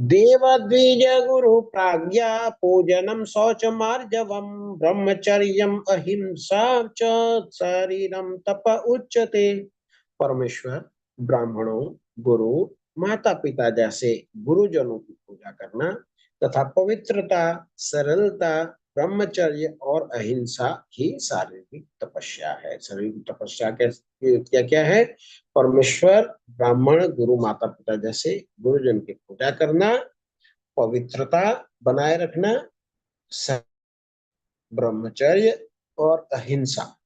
देव द्विज गुरु प्राज्ञा पूजनम शौच मार्जवम ब्रह्मचर्यम अहिंसा च शरीरम तप उच्यते। परमेश्वर, ब्राह्मणों, गुरु, माता पिता जैसे गुरुजनों की पूजा करना तथा पवित्रता, सरलता, ब्रह्मचर्य और अहिंसा ही शारीरिक तपस्या है। शारीरिक तपस्या क्या क्या है? परमेश्वर, ब्राह्मण, गुरु, माता पिता जैसे गुरुजन की पूजा करना, पवित्रता बनाए रखना, ब्रह्मचर्य और अहिंसा,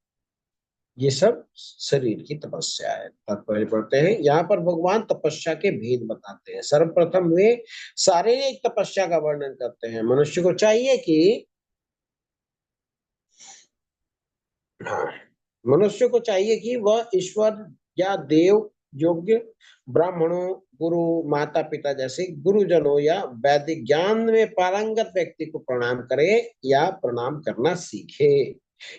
ये सब शरीर की तपस्या है। तात्पर्य पढ़ते हैं। यहाँ पर भगवान तपस्या के भेद बताते हैं। सर्वप्रथम वे शारीरिक तपस्या का वर्णन करते हैं। मनुष्य को चाहिए कि हाँ, मनुष्य को चाहिए कि वह ईश्वर या देव योग्य ब्राह्मणों, गुरु, माता पिता जैसे गुरुजनों या वैदिक ज्ञान में पारंगत व्यक्ति को प्रणाम करे या प्रणाम करना सीखे।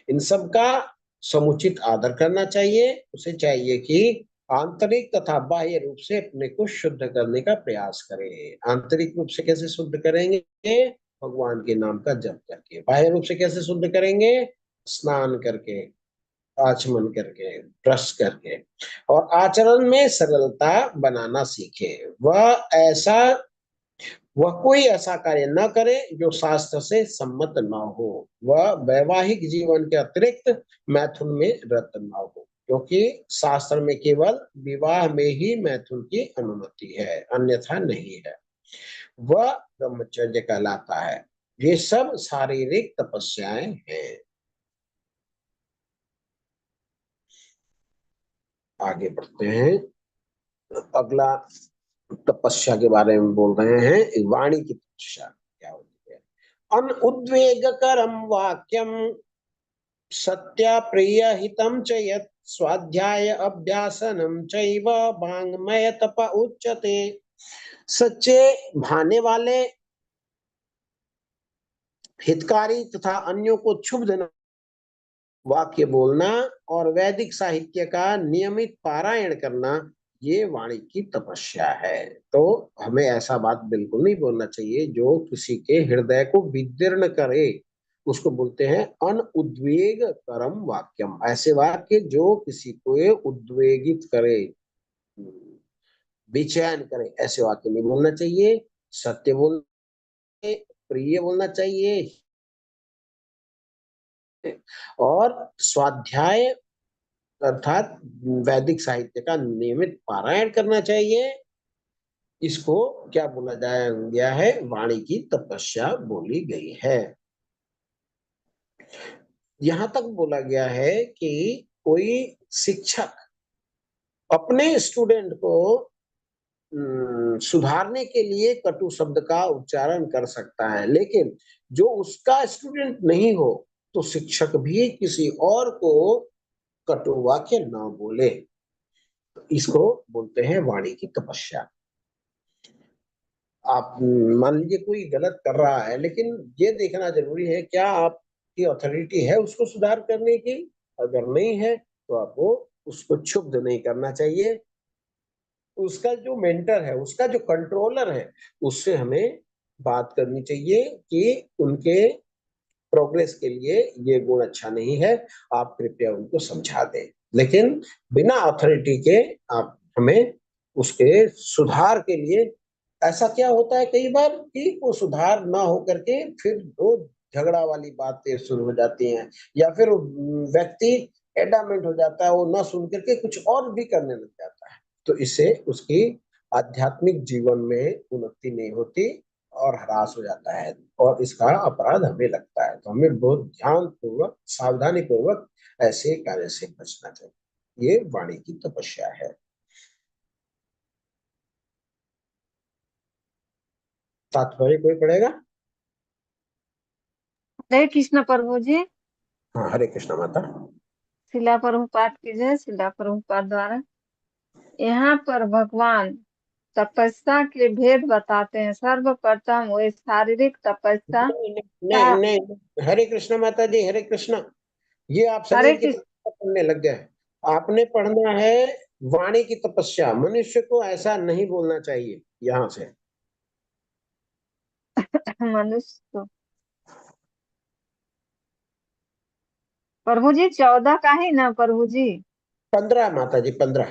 इन सब का समुचित आदर करना चाहिए। उसे चाहिए कि आंतरिक तथा बाह्य रूप से अपने को शुद्ध करने का प्रयास करे। आंतरिक रूप से कैसे शुद्ध करेंगे? भगवान के नाम का जप करके। बाह्य रूप से कैसे शुद्ध करेंगे? स्नान करके, आचमन करके, ब्रश करके। और आचरण में सरलता बनाना सीखे। वह कोई ऐसा कार्य न करे जो शास्त्र से सम्मत न हो। वह वैवाहिक जीवन के अतिरिक्त मैथुन में रत न हो, क्योंकि शास्त्र में केवल विवाह में ही मैथुन की अनुमति है, अन्यथा नहीं है। वह ब्रह्मचर्य कहलाता है। ये सब शारीरिक तपस्याएं हैं। आगे बढ़ते हैं। अगला तपस्या के बारे में बोल रहे हैं। वाणी की तपस्या क्या होती है? अनुद्वेगकरम वाक्यम सत्या प्रिय हितम च यत् स्वाध्याय अभ्यासनम चैव वाङ्मय तप उच्यते। सच्चे भाने वाले, हितकारी तथा अन्यों को क्षुब्ध न वाक्य बोलना और वैदिक साहित्य का नियमित पारायण करना, ये वाणी की तपस्या है। तो हमें ऐसा बात बिल्कुल नहीं बोलना चाहिए जो किसी के हृदय को विदीर्ण करे। उसको बोलते हैं अनुद्वेग करम वाक्यम। ऐसे वाक्य जो किसी को उद्वेगित करे, बेचैन करे, ऐसे वाक्य नहीं बोलना चाहिए। सत्य बोलना, प्रिय बोलना चाहिए, और स्वाध्याय अर्थात वैदिक साहित्य का नियमित पारायण करना चाहिए। इसको क्या बोला गया है? वाणी की तपस्या बोली गई है। यहां तक बोला गया है कि कोई शिक्षक अपने स्टूडेंट को सुधारने के लिए कटु शब्द का उच्चारण कर सकता है, लेकिन जो उसका स्टूडेंट नहीं हो तो शिक्षक भी किसी और को कटु वाक्य न बोले। इसको बोलते हैं वाणी की तपस्या। आप मान लीजिए कोई गलत कर रहा है, लेकिन ये देखना जरूरी है क्या आपकी अथॉरिटी है उसको सुधार करने की? अगर नहीं है तो आपको उसको क्षुब्ध नहीं करना चाहिए। उसका जो मेंटर है, उसका जो कंट्रोलर है, उससे हमें बात करनी चाहिए कि उनके प्रोग्रेस के लिए ये गुण अच्छा नहीं है, आप कृपया उनको समझा दें। लेकिन बिना अथॉरिटी के आप हमें उसके सुधार के लिए, ऐसा क्या होता है कई बार कि वो सुधार ना होकर के फिर वो झगड़ा वाली बातें शुरू हो जाती हैं, या फिर व्यक्ति एडामेंट हो जाता है, वो ना सुन करके कुछ और भी करने लग जाता है। तो इससे उसकी आध्यात्मिक जीवन में उन्नति नहीं होती और ह्रास हो जाता है, और इसका अपराध हमें लगता है। तो हमें बहुत ध्यान पूर्वक, सावधानी पूर्वक ऐसे कार्य से बचना चाहिए। ये वाणी की तपस्या है। तात्पर्य कोई पढ़ेगा? हरे कृष्ण प्रभु जी। हाँ, हरे कृष्ण माता। शिला प्रभुपाद की जय। शिला प्रभुपाद द्वारा यहाँ पर भगवान तपस्या के भेद बताते हैं। सर्वप्रथम वे शारीरिक तपस्या नहीं का। नहीं नहीं, नहीं। हरे कृष्ण माता जी, हरे कृष्ण। ये आप हरे शरीर की कृष्ण। तपस्या पढ़ने लग गए। आपने पढ़ना है वाणी की तपस्या। मनुष्य को ऐसा नहीं बोलना चाहिए यहाँ से। मनुष्य को प्रभु जी 14 का ही ना प्रभु जी? 15 माता जी, 15।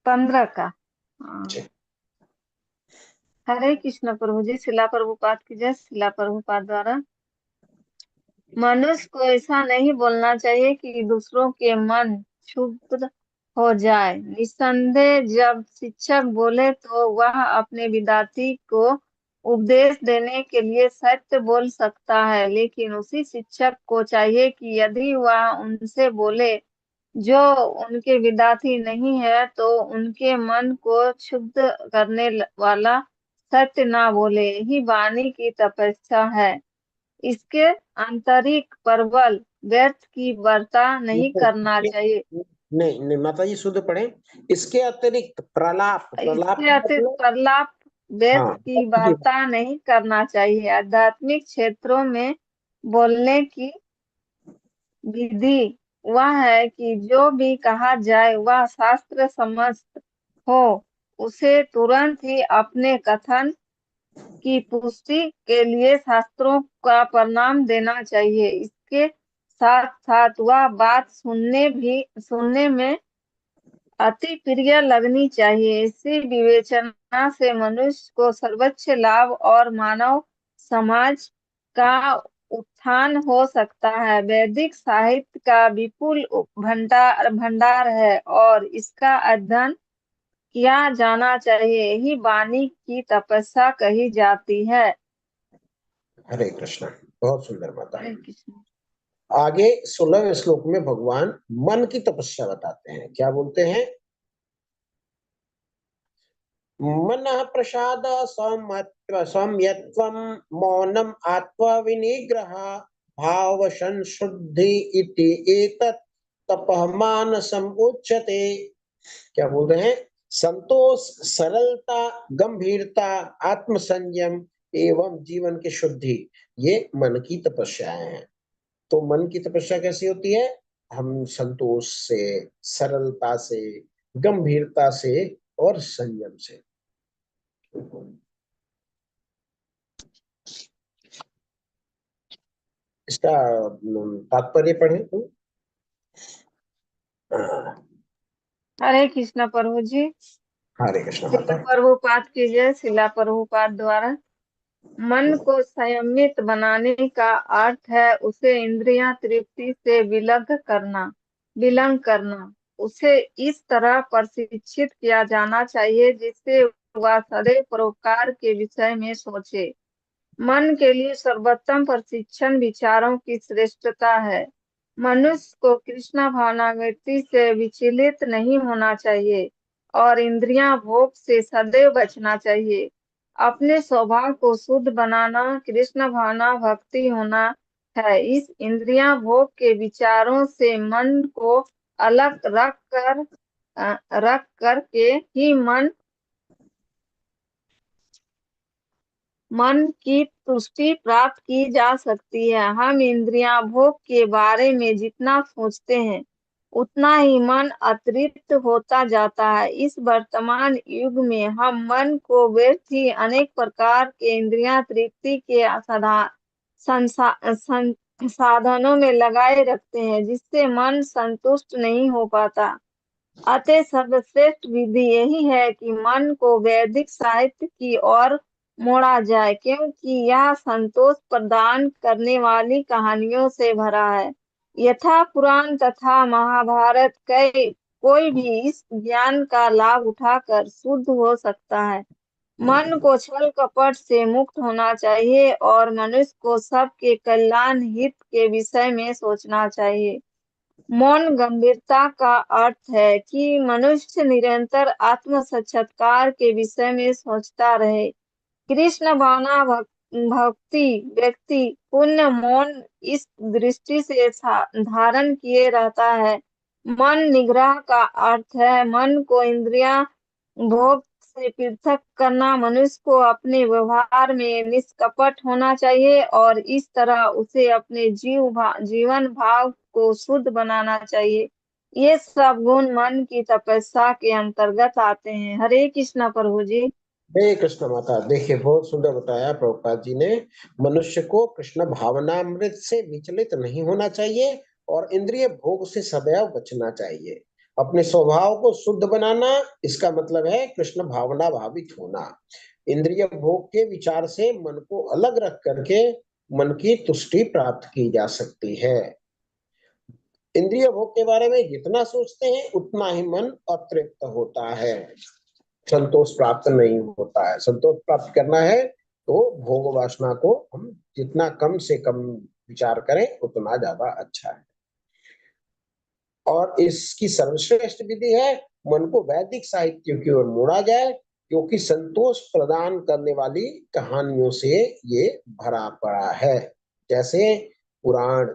15 का। हाँ। हरे कृष्ण प्रभु जी। शिला प्रभुपाद की जय। शिला प्रभुपाद द्वारा मनुष्य को ऐसा नहीं बोलना चाहिए कि दूसरों के मन क्षुब्ध हो जाए। निस्संदेह जब शिक्षक बोले तो वह अपने विद्यार्थी को उपदेश देने के लिए सत्य बोल सकता है, लेकिन उसी शिक्षक को चाहिए कि यदि वह उनसे बोले जो उनके विद्यार्थी नहीं है तो उनके मन को क्षुब्ध करने वाला सत्य ना बोले। यही वाणी की तपस्या है। इसके आंतरिक प्रबल व्यर्थ की वर्ता नहीं करना चाहिए। नहीं नहीं माता जी शुद्ध पढ़े। इसके अतिरिक्त प्रलाप, प्रलाप इसके अतिरिक्त प्रलाप व्यर्थ हाँ की वार्ता नहीं करना चाहिए। आध्यात्मिक क्षेत्रों में बोलने की विधि वह है कि जो भी कहा जाए वह शास्त्र सम्मत हो, उसे तुरंत ही अपने कथन की पुष्टि के लिए शास्त्रों का प्रमाण देना चाहिए। इसके साथ साथ वह बात सुनने में अति प्रिय लगनी चाहिए। इसी विवेचना से मनुष्य को सर्वोच्च लाभ और मानव समाज का उत्थान हो सकता है। वैदिक साहित्य का विपुल भंडार है और इसका अध्ययन किया जाना चाहिए। यही वाणी की तपस्या कही जाती है। हरे कृष्ण, बहुत सुंदर माता। हरे कृष्ण। आगे 16वें श्लोक में भगवान मन की तपस्या बताते हैं। क्या बोलते हैं? मनः प्रसाद संयत्वं मौनम आत्मा विनिग्रह भाव संशुद्धि इति एतत् तपः मानसम उच्यते। क्या बोल रहे हैं? संतोष, सरलता, गंभीरता, आत्म संयम एवं जीवन की शुद्धि, ये मन की तपस्याएं हैं। तो मन की तपस्या कैसी होती है? हम संतोष से, सरलता से, गंभीरता से और संयम से। इसका तात्पर्य पढ़े तो हरे कृष्ण प्रभु जी। हरे कृष्ण शिला माता। प्रभुपाद की जय। शिला प्रभुपाद द्वारा मन को संयमित बनाने का अर्थ है उसे इंद्रियां तृप्ति से विलंग करना। उसे इस तरह प्रशिक्षित किया जाना चाहिए जिससे वह सदैव परोपकार के विषय में सोचे। मन के लिए सर्वोत्तम प्रशिक्षण विचारों की श्रेष्ठता है। मनुष्य को कृष्ण भावनावृत्ति से विचलित नहीं होना चाहिए और इंद्रियां भोग से सदैव बचना चाहिए। अपने स्वभाव को शुद्ध बनाना कृष्ण भावना भक्ति होना है। इस इंद्रियां भोग के विचारों से मन को अलग रख करके ही मन की तुष्टि प्राप्त की जा सकती है। हम इंद्रियां भोग के बारे में जितना सोचते हैं उतना ही मन अतृप्त होता जाता है। इस वर्तमान युग में हम मन को व्यर्थ ही अनेक प्रकार के इंद्रियां तृप्ति के साधनों में लगाए रखते हैं जिससे मन संतुष्ट नहीं हो पाता। अतः सर्वश्रेष्ठ विधि यही है कि मन को वैदिक साहित्य की ओर मोड़ा जाए, क्योंकि यह संतोष प्रदान करने वाली कहानियों से भरा है। यथा पुराण तथा महाभारत कोई भी इस ज्ञान का लाभ उठाकर शुद्ध हो सकता है। मन को छल कपट से मुक्त होना चाहिए और मनुष्य को सबके कल्याण हित के विषय में सोचना चाहिए। मौन गंभीरता का अर्थ है कि मनुष्य निरंतर आत्म साक्षात्कार के विषय में सोचता रहे। कृष्ण भावना भक्ति व्यक्ति पुण्य मौन इस दृष्टि से धारण किए रहता है। मन निग्रह का अर्थ है मन को इंद्रिया भोग से पृथक करना। मनुष्य को अपने व्यवहार में निष्कपट होना चाहिए और इस तरह उसे अपने जीवन भाव को शुद्ध बनाना चाहिए। ये सब गुण मन की तपस्या के अंतर्गत आते हैं। हरे कृष्णा प्रभु जी। हरे कृष्ण माता। देखिए बहुत सुंदर बताया प्रभुपाद जी ने। मनुष्य को कृष्ण भावनामृत से विचलित नहीं होना चाहिए और इंद्रिय भोग से सदैव बचना चाहिए। अपने स्वभाव को शुद्ध बनाना, इसका मतलब है कृष्ण भावना भावित होना। इंद्रिय भोग के विचार से मन को अलग रख करके मन की तुष्टि प्राप्त की जा सकती है। इंद्रिय भोग के बारे में जितना सोचते हैं उतना ही मन अतृप्त होता है, संतोष प्राप्त नहीं होता है। संतोष प्राप्त करना है तो भोग वासना को हम जितना कम से कम विचार करें उतना ज्यादा अच्छा है। और इसकी सर्वश्रेष्ठ विधि है मन को वैदिक साहित्य की ओर मोड़ा जाए, क्योंकि संतोष प्रदान करने वाली कहानियों से ये भरा पड़ा है। जैसे पुराण,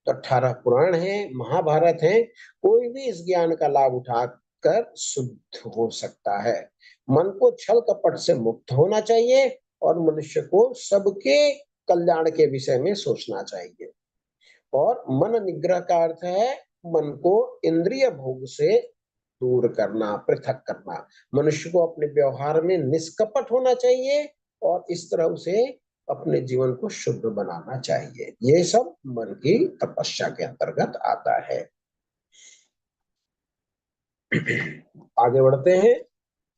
तो 18 पुराण है, महाभारत है, कोई भी इस ज्ञान का लाभ उठाकर शुद्ध हो सकता है। मन को छल कपट से मुक्त होना चाहिए और मनुष्य को सबके कल्याण के विषय में सोचना चाहिए। और मन निग्रह का अर्थ है मन को इंद्रिय भोग से दूर करना, पृथक करना। मनुष्य को अपने व्यवहार में निष्कपट होना चाहिए और इस तरह उसे अपने जीवन को शुद्ध बनाना चाहिए। ये सब मन की तपस्या के अंतर्गत आता है। आगे बढ़ते हैं,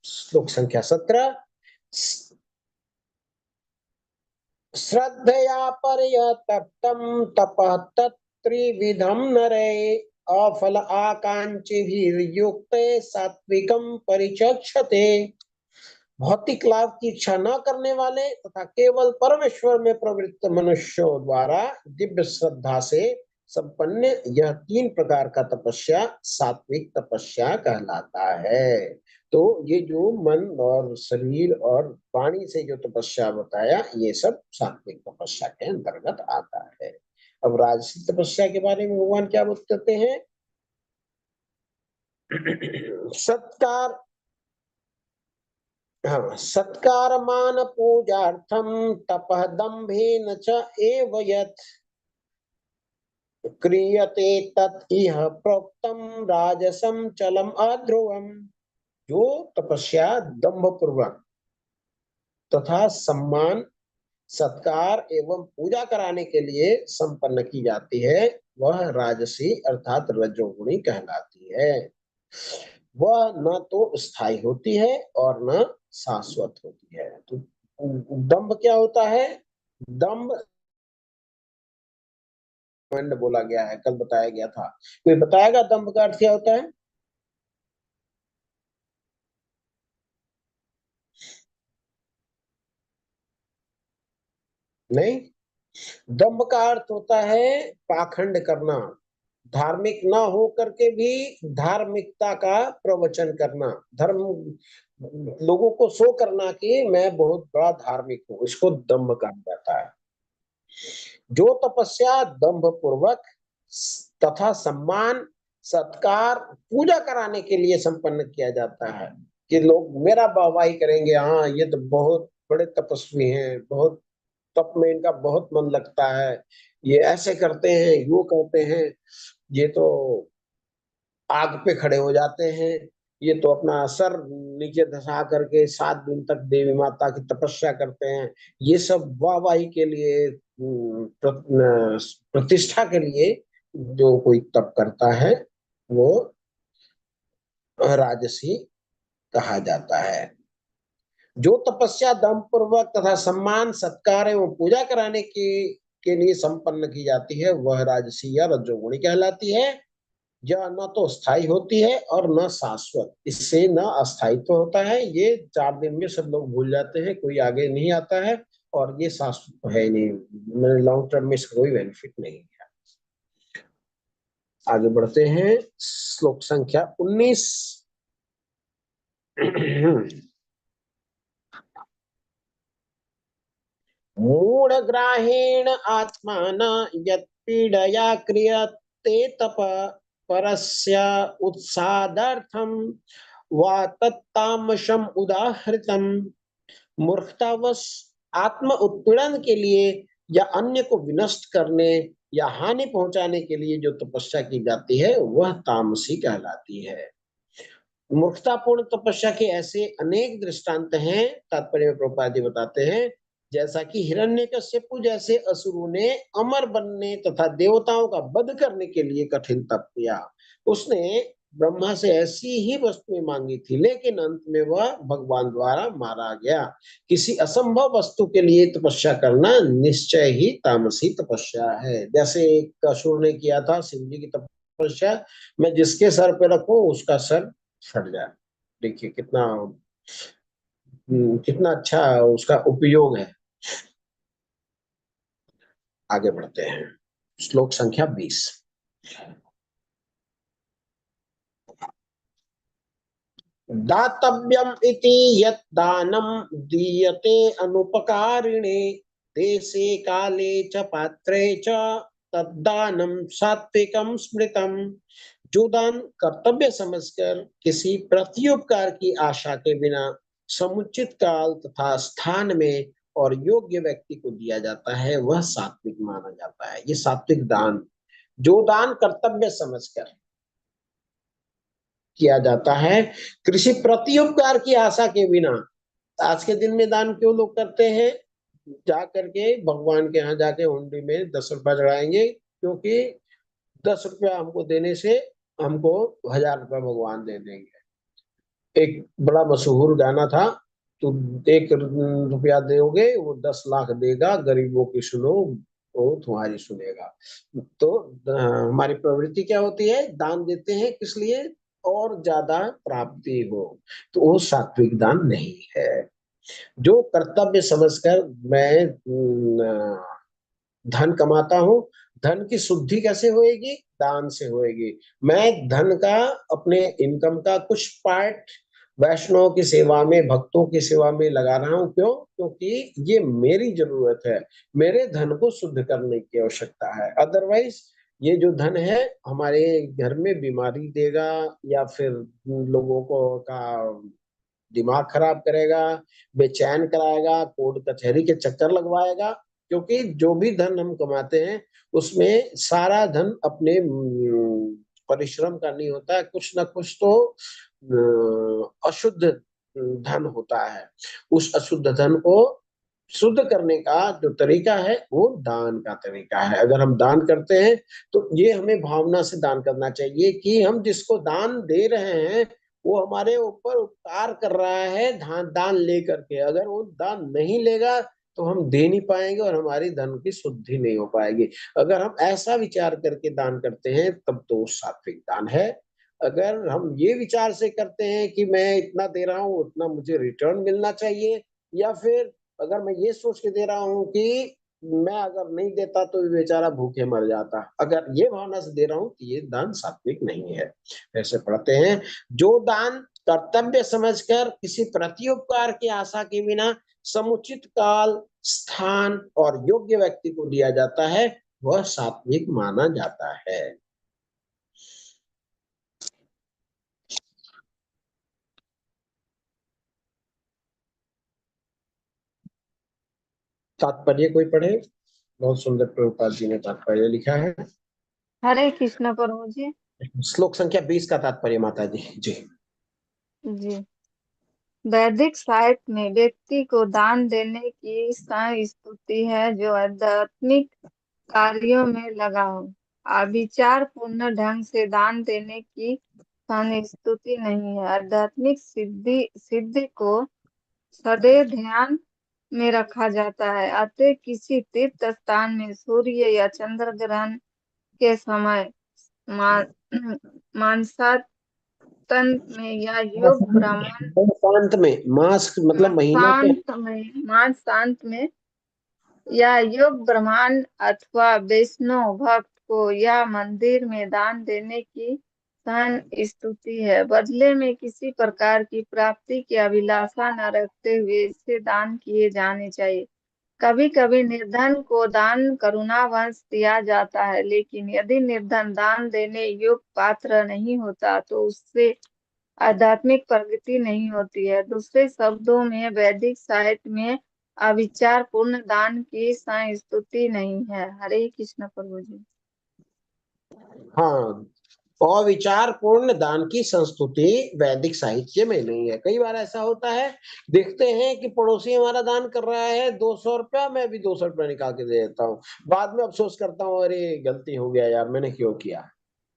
श्लोक संख्या 17। श्रद्धया पर्यतप्तं तपः तत्त्रिविधं नरे अफल आकांक्षिभिर्युक्ते सात्विकं परिचक्षते। भौतिक लाभ की इच्छा न करने वाले तथा केवल परमेश्वर में प्रवृत्त मनुष्यों द्वारा दिव्य श्रद्धा से संपन्न यह 3 प्रकार का तपस्या सात्विक तपस्या कहलाता है। तो ये जो मन और शरीर और वाणी से जो तपस्या बताया, ये सब सात्विक तपस्या के अंतर्गत आता है। अब राजसी तपस्या के बारे में भगवान क्या बताते हैं? सत्कार, हाँ, सत्कार मान पूजार्थम तपः दंभेन च एव यत् क्रियते तत् इह प्रोक्तम राजसम चलम अध्रुवम। जो तपस्या दंभ पूर्वक तथा सम्मान, सत्कार एवं पूजा कराने के लिए संपन्न की जाती है, वह राजसी अर्थात रजोगुणी कहलाती है। वह न तो स्थायी होती है और न शाश्वत होती है। तो दंभ क्या होता है? दंभ बोला गया है, कल बताया गया था। कोई बताएगा दंभ का अर्थ क्या होता है? नहीं, दंभ का अर्थ होता है पाखंड करना, धार्मिक ना हो करके भी धार्मिकता का प्रवचन करना, धर्म लोगों को शो करना कि मैं बहुत बड़ा धार्मिक हूं, इसको दंभ कहा जाता है। जो तपस्या दंभ पूर्वक तथा सम्मान, सत्कार, पूजा कराने के लिए संपन्न किया जाता है कि लोग मेरा वाहवाही करेंगे, हाँ ये तो बहुत बड़े तपस्वी हैं, बहुत तप में इनका बहुत मन लगता है, ये ऐसे करते हैं, यो करते हैं, ये तो आग पे खड़े हो जाते हैं, ये तो अपना सर नीचे धसा करके 7 दिन तक देवी माता की तपस्या करते हैं। ये सब वाहवाही के लिए, प्रतिष्ठा के लिए जो कोई तप करता है, वो राजसी कहा जाता है। जो तपस्या दम पूर्वक तथा सम्मान, सत्कार एवं पूजा कराने के लिए संपन्न की जाती है, वह राजसी या रजोगुणी कहलाती है। यह न तो स्थायी होती है और न शाश्वत, इससे न अस्थायित्व होता है। ये 4 दिन में सब लोग भूल जाते हैं, कोई आगे नहीं आता है, और ये शाश्वत तो है नहीं, मैंने लॉन्ग टर्म में इसका कोई बेनिफिट नहीं है। आगे बढ़ते हैं, श्लोक संख्या 19। मूढ़ग्राहेण आत्मान यत्पीडया क्रियते तप परस्य उत्सादार्थम वा तत्तामसम उदाहृतम। मूर्खतावश आत्म उत्पीड़न के लिए या अन्य को विनष्ट करने या हानि पहुंचाने के लिए जो तपस्या की जाती है, वह तामसी कहलाती है। मूर्खतापूर्ण तपस्या के ऐसे अनेक दृष्टांत हैं, तात्पर्य में प्रभुपाद जी बताते हैं। जैसा कि हिरण्यकश्यपु जैसे असुरों ने अमर बनने तथा देवताओं का वध करने के लिए कठिन तप किया। उसने ब्रह्मा से ऐसी ही वस्तुएं मांगी थी, लेकिन अंत में वह भगवान द्वारा मारा गया। किसी असंभव वस्तु के लिए तपस्या करना निश्चय ही तामसी तपस्या है। जैसे एक असुर ने किया था शिव जी की तपस्या, मैं जिसके सर पे रखूं उसका सर फट जाए। देखिए कितना कितना अच्छा उसका उपयोग है। आगे बढ़ते हैं, श्लोक संख्या 20। दातव्यम इति यत् दानम दीयते अनुपकारिणे देशे काले च पात्रे च तद्दानम सात्विकम स्मृतम। जो दान कर्तव्य समझकर किसी प्रत्युपकार की आशा के बिना समुचित काल तथा स्थान में और योग्य व्यक्ति को दिया जाता है वह सात्विक माना जाता है। ये सात्विक दान, जो दान कर्तव्य समझकर किया जाता है किसी प्रत्युपकार की आशा के बिना। आज के दिन में दान क्यों लोग करते हैं? जा करके भगवान के यहाँ जाके हुंडी में 10 रुपया चढ़ाएंगे, क्योंकि 10 रुपया हमको देने से हमको 1000 रुपया भगवान दे देंगे। एक बड़ा मशहूर गाना था, तो 1 रुपया दोगे वो 10 लाख देगा, गरीबों की सुनो वो तुम्हारी सुनेगा। तो हमारी प्रवृत्ति क्या होती है? दान देते हैं किस लिए? और ज्यादा प्राप्ति हो। तो वो सात्विक दान नहीं है। जो कर्तव्य समझकर मैं धन कमाता हूँ, धन की शुद्धि कैसे होएगी? दान से होएगी। मैं धन का, अपने इनकम का कुछ पार्ट वैष्णव की सेवा में, भक्तों की सेवा में लगा रहा हूँ। क्यों? क्योंकि ये मेरी जरूरत है, मेरे धन को शुद्ध करने की आवश्यकता है। अदरवाइज ये जो धन है हमारे घर में बीमारी देगा, या फिर लोगों को का दिमाग खराब करेगा, बेचैन कराएगा, कोर्ट कचहरी के चक्कर लगवाएगा। क्योंकि जो भी धन हम कमाते हैं उसमें सारा धन अपने परिश्रम का नहीं होता है, कुछ ना कुछ तो अशुद्ध धन होता है। उस अशुद्ध धन को शुद्ध करने का जो तरीका है वो दान का तरीका है। अगर हम दान करते हैं तो ये हमें भावना से दान करना चाहिए कि हम जिसको दान दे रहे हैं वो हमारे ऊपर उपकार कर रहा है दान ले करके। अगर वो दान नहीं लेगा तो हम दे नहीं पाएंगे और हमारी धन की शुद्धि नहीं हो पाएगी। अगर हम ऐसा विचार करके दान करते हैं तब तो सात्विक दान है। अगर हम ये विचार से करते हैं कि मैं इतना दे रहा हूँ उतना मुझे रिटर्न मिलना चाहिए, या फिर अगर मैं ये सोच के दे रहा हूँ कि मैं अगर नहीं देता तो बेचारा भूखे मर जाता, अगर ये भावना से दे रहा हूँ कि ये दान सात्विक नहीं है। ऐसे पढ़ते हैं, जो दान कर्तव्य समझकर किसी प्रत्युपकार की आशा के बिना समुचित काल, स्थान और योग्य व्यक्ति को दिया जाता है वह सात्विक माना जाता है। तात्पर्य कोई पढ़े? बहुत सुंदर प्रभुपाद जी ने तात्पर्य लिखा है। हरे कृष्ण प्रभु जी। श्लोक संख्या 20 का तात्पर्य माता जी। जी जी, वैदिक साहित्य में व्यक्ति को दान देने की स्तुति है जो आध्यात्मिक कार्यों में लगा हो। अविचार पूर्ण ढंग से दान देने की स्तुति नहीं है। आध्यात्मिक सिद्धि को सदैव ध्यान में रखा जाता है। अतः किसी तीर्थ स्थान में सूर्य या चंद्र ग्रहण के समय मानसातन में या युग ब्राह्मण शांत में, मास मतलब महीना के शांत में या युग ब्राह्मण अथवा वैष्णव भक्त को या मंदिर में दान देने की स्तुति है। बदले में किसी प्रकार की प्राप्ति की अभिलाषा न रखते हुए इससे दान किए जाने चाहिए। कभी कभी निर्धन को दान करुणावंश दिया जाता है, लेकिन यदि निर्धन दान देने योग्य पात्र नहीं होता तो उससे आध्यात्मिक प्रगति नहीं होती है। दूसरे शब्दों में वैदिक साहित्य में अविचार पूर्ण दान की स्तुति नहीं है। हरे कृष्ण प्रभु जी। हाँ, अविचार पूर्ण दान की संस्तुति वैदिक साहित्य में नहीं है। कई बार ऐसा होता है, देखते हैं कि पड़ोसी हमारा दान कर रहा है 200 रुपया, मैं भी 200 रुपया निकाल के दे देता हूँ, बाद में अफसोस करता हूँ अरे गलती हो गया यार, मैंने क्यों किया।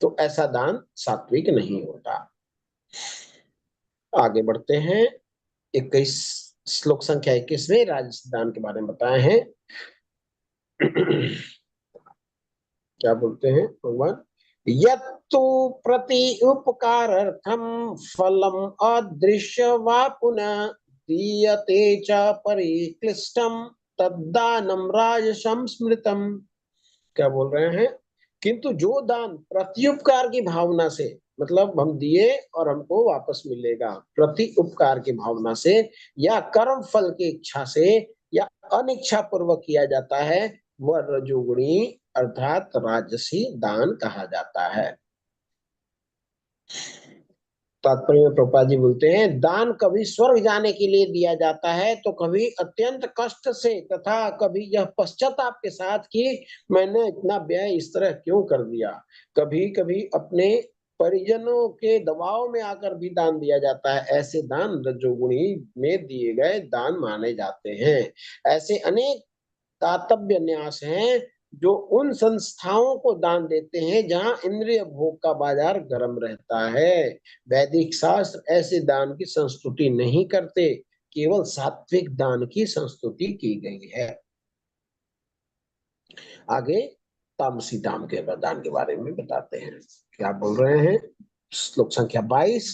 तो ऐसा दान सात्विक नहीं होता। आगे बढ़ते हैं। 21 श्लोक संख्या 21 में राजस दान के बारे में बताए हैं। क्या बोलते हैं भगवान? यत्तु प्रति उपकारार्थम फलम अदृश्य वा पुनः दीयते च परिक्लिष्टम तद्दानम राजसं स्मृतम। क्या बोल रहे हैं? किंतु जो दान प्रत्युपकार की भावना से, मतलब हम दिए और हमको वापस मिलेगा, प्रति उपकार की भावना से या कर्म फल की इच्छा से या अनिच्छा पूर्वक किया जाता है वह रजोगुणी अर्थात राजसी दान कहा जाता है। तात्पर्य में प्रभुपाद जी बोलते हैं, दान कभी स्वर्ग जाने के लिए दिया जाता है तो कभी अत्यंत कष्ट से, तथा कभी यह पश्चाताप के साथ कि मैंने इतना व्यय इस तरह क्यों कर दिया। कभी कभी अपने परिजनों के दबाव में आकर भी दान दिया जाता है। ऐसे दान रजोगुणी में दिए गए दान माने जाते हैं। ऐसे अनेक दातव्य न्यास हैं जो उन संस्थाओं को दान देते हैं जहां इंद्रिय भोग का बाजार गर्म रहता है। वैदिक शास्त्र ऐसे दान की संस्तुति नहीं करते, केवल सात्विक दान की संस्तुति की गई है। आगे तामसी दान के बारे में बताते हैं। क्या बोल रहे हैं? श्लोक संख्या 22।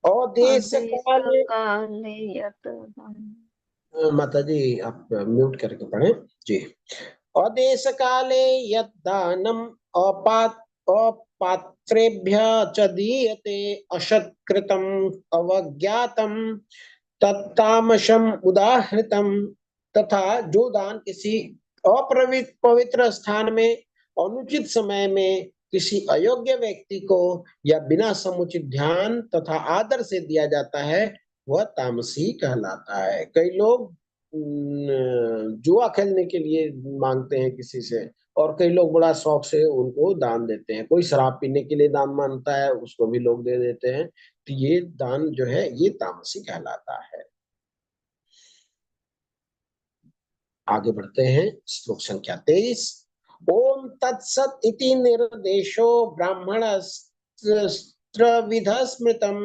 अदेश काले, माता जी आप म्यूट करके पढ़े जी। अदेश काले यद्दानम अपात्रेभ्य च दीयते असत्कृतम अवज्ञातम तत्तामसम उदाहृतम। तथा जो दान किसी पवित्र स्थान में अनुचित समय में किसी अयोग्य व्यक्ति को या बिना समुचित ध्यान तथा आदर से दिया जाता है वह तामसी कहलाता है। कई लोग जुआ खेलने के लिए मांगते हैं किसी से, और कई लोग बड़ा शौक से उनको दान देते हैं। कोई शराब पीने के लिए दान मांगता है, उसको भी लोग दे देते हैं। तो ये दान जो है ये तामसी कहलाता है। आगे बढ़ते हैं, श्लोक संख्या 23। ओम तत्सत इति निर्देशो ब्राह्मण त्रिविध स्मृतम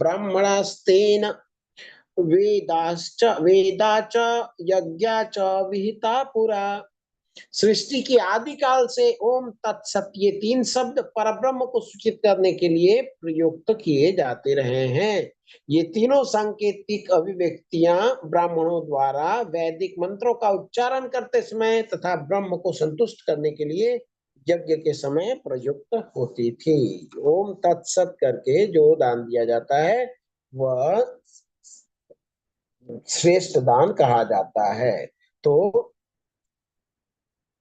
ब्राह्मणास्तेन वेदाच यज्ञाच विहिता पुरा। सृष्टि की आदि काल से ओम तत्सत ये 3 शब्द परब्रह्म को सूचित करने के लिए प्रयुक्त किए जाते रहे हैं। ये तीनों सांकेतिक अभिव्यक्तियां ब्राह्मणों द्वारा वैदिक मंत्रों का उच्चारण करते समय तथा ब्रह्म को संतुष्ट करने के लिए यज्ञ के समय प्रयुक्त होती थी। ओम तत्सत करके जो दान दिया जाता है वह श्रेष्ठ दान कहा जाता है। तो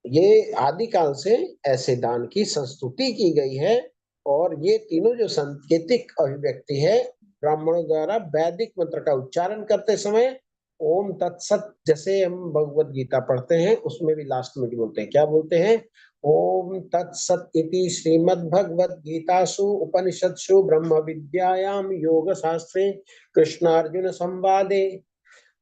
ये आदिकाल से ऐसे दान की संस्तुति की गई है, और ये तीनों जो सांकेतिक अभिव्यक्ति है ब्राह्मणों द्वारा वैदिक मंत्र का उच्चारण करते समय ओम तत्सत, जैसे हम भगवत गीता पढ़ते हैं उसमें भी लास्ट में बोलते हैं, क्या बोलते हैं? ओम तत्सत इति श्रीमद् भगवत गीतासु उपनिषत्सु ब्रह्म विद्यायाम योग शास्त्रे कृष्णार्जुन संवादे,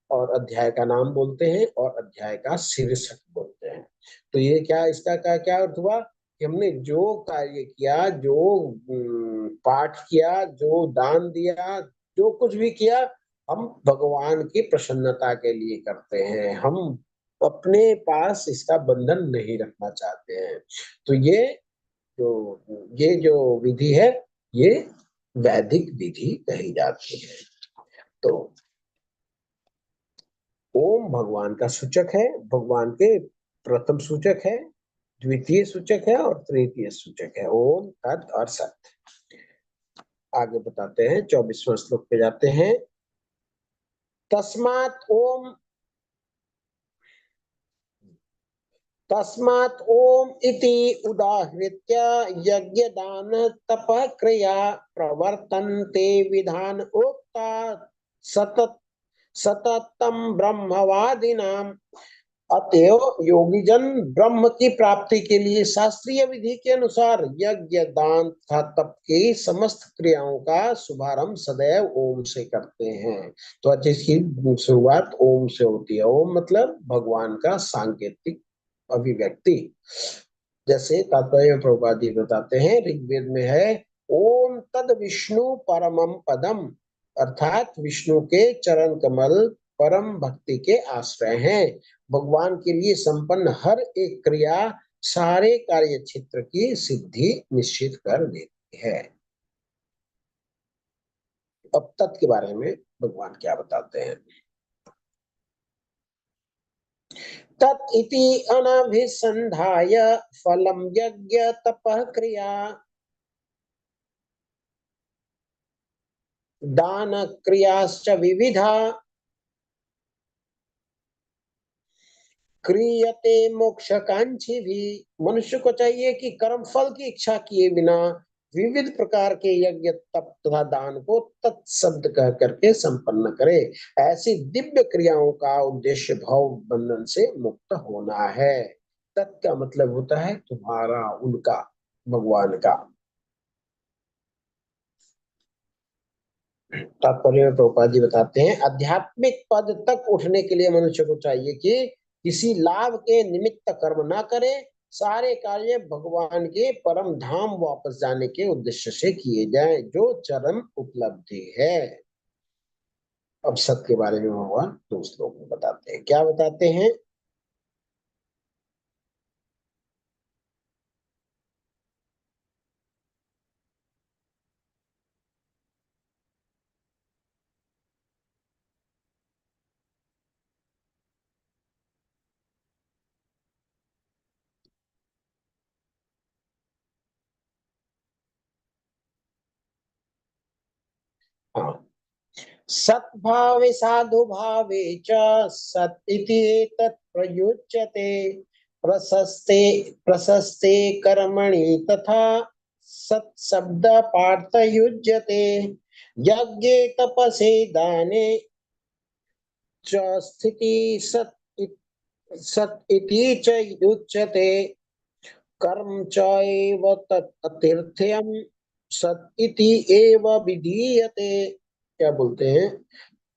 और अध्याय का नाम बोलते हैं और अध्याय का शीर्षक बोलते हैं। तो ये क्या, इसका क्या अर्थ हुआ कि हमने जो कार्य किया, जो पाठ किया, जो दान दिया, जो कुछ भी किया, हम भगवान की प्रसन्नता के लिए करते हैं। हम अपने पास इसका बंधन नहीं रखना चाहते हैं। तो ये जो विधि है ये वैदिक विधि कही जाती है। तो ओम भगवान का सूचक है, भगवान के प्रथम सूचक है, द्वितीय सूचक है और तृतीय सूचक है। ओम तत् और सत। आगे बताते हैं, 24वां श्लोक पे जाते हैं। तस्मात् ओम इति उदाहृत्य यज्ञ दान तपः क्रिया प्रवर्तन्ते विधान उक्ता सततम ब्रह्मवादिनाम। अतएव योगीजन ब्रह्म की प्राप्ति के लिए शास्त्रीय विधि के अनुसार यज्ञ दान तथा तप की समस्त क्रियाओं का शुभारंभ सदैव ओम से करते हैं। तो आज इसकी शुरुआत ओम से होती है। ओम मतलब भगवान का सांकेतिक अभिव्यक्ति। जैसे तात्पर्य में प्रभुपाद जी बताते हैं, ऋग्वेद में है ओम तद विष्णु परमम पदम, अर्थात विष्णु के चरण कमल परम भक्ति के आश्रय हैं। भगवान के लिए संपन्न हर एक क्रिया सारे कार्य क्षेत्र की सिद्धि निश्चित कर देती है। अब तत् के बारे में भगवान क्या बताते हैं। तत् इति अनभिसंधाय फलम यज्ञ तपः क्रिया। दान क्रियाश्च विविधा क्रियते मोक्षकांक्षी भी। मनुष्य को चाहिए कि कर्म फल की इच्छा किए बिना विविध प्रकार के यज्ञ तप तथा दान को तत्शब्द कह करके संपन्न करे। ऐसी दिव्य क्रियाओं का उद्देश्य भव बंधन से मुक्त होना है। तत् का मतलब होता है तुम्हारा, उनका, भगवान का। तात्पर्य प्रभुपाद जी बताते हैं, आध्यात्मिक पद तक उठने के लिए मनुष्य को चाहिए कि किसी लाभ के निमित्त कर्म ना करे, सारे कार्य भगवान के परम धाम वापस जाने के उद्देश्य से किए जाएं, जो चरम उपलब्धि है। अब सत के बारे में भगवान 2 श्लोक में बताते हैं। क्या बताते हैं? हाँ, सद्भावे साधु भावे च सत् इति एतत् प्रयुज्यते प्रशस्ते प्रशस्ते कर्मणि तथा सत् शब्द पार्थ युज्यते यज्ञे तपसे दाने च स्थिति सत् इति च युज्यते कर्म च एव तत् तीर्थ्यम सत् इति एव विधीयते। क्या बोलते हैं?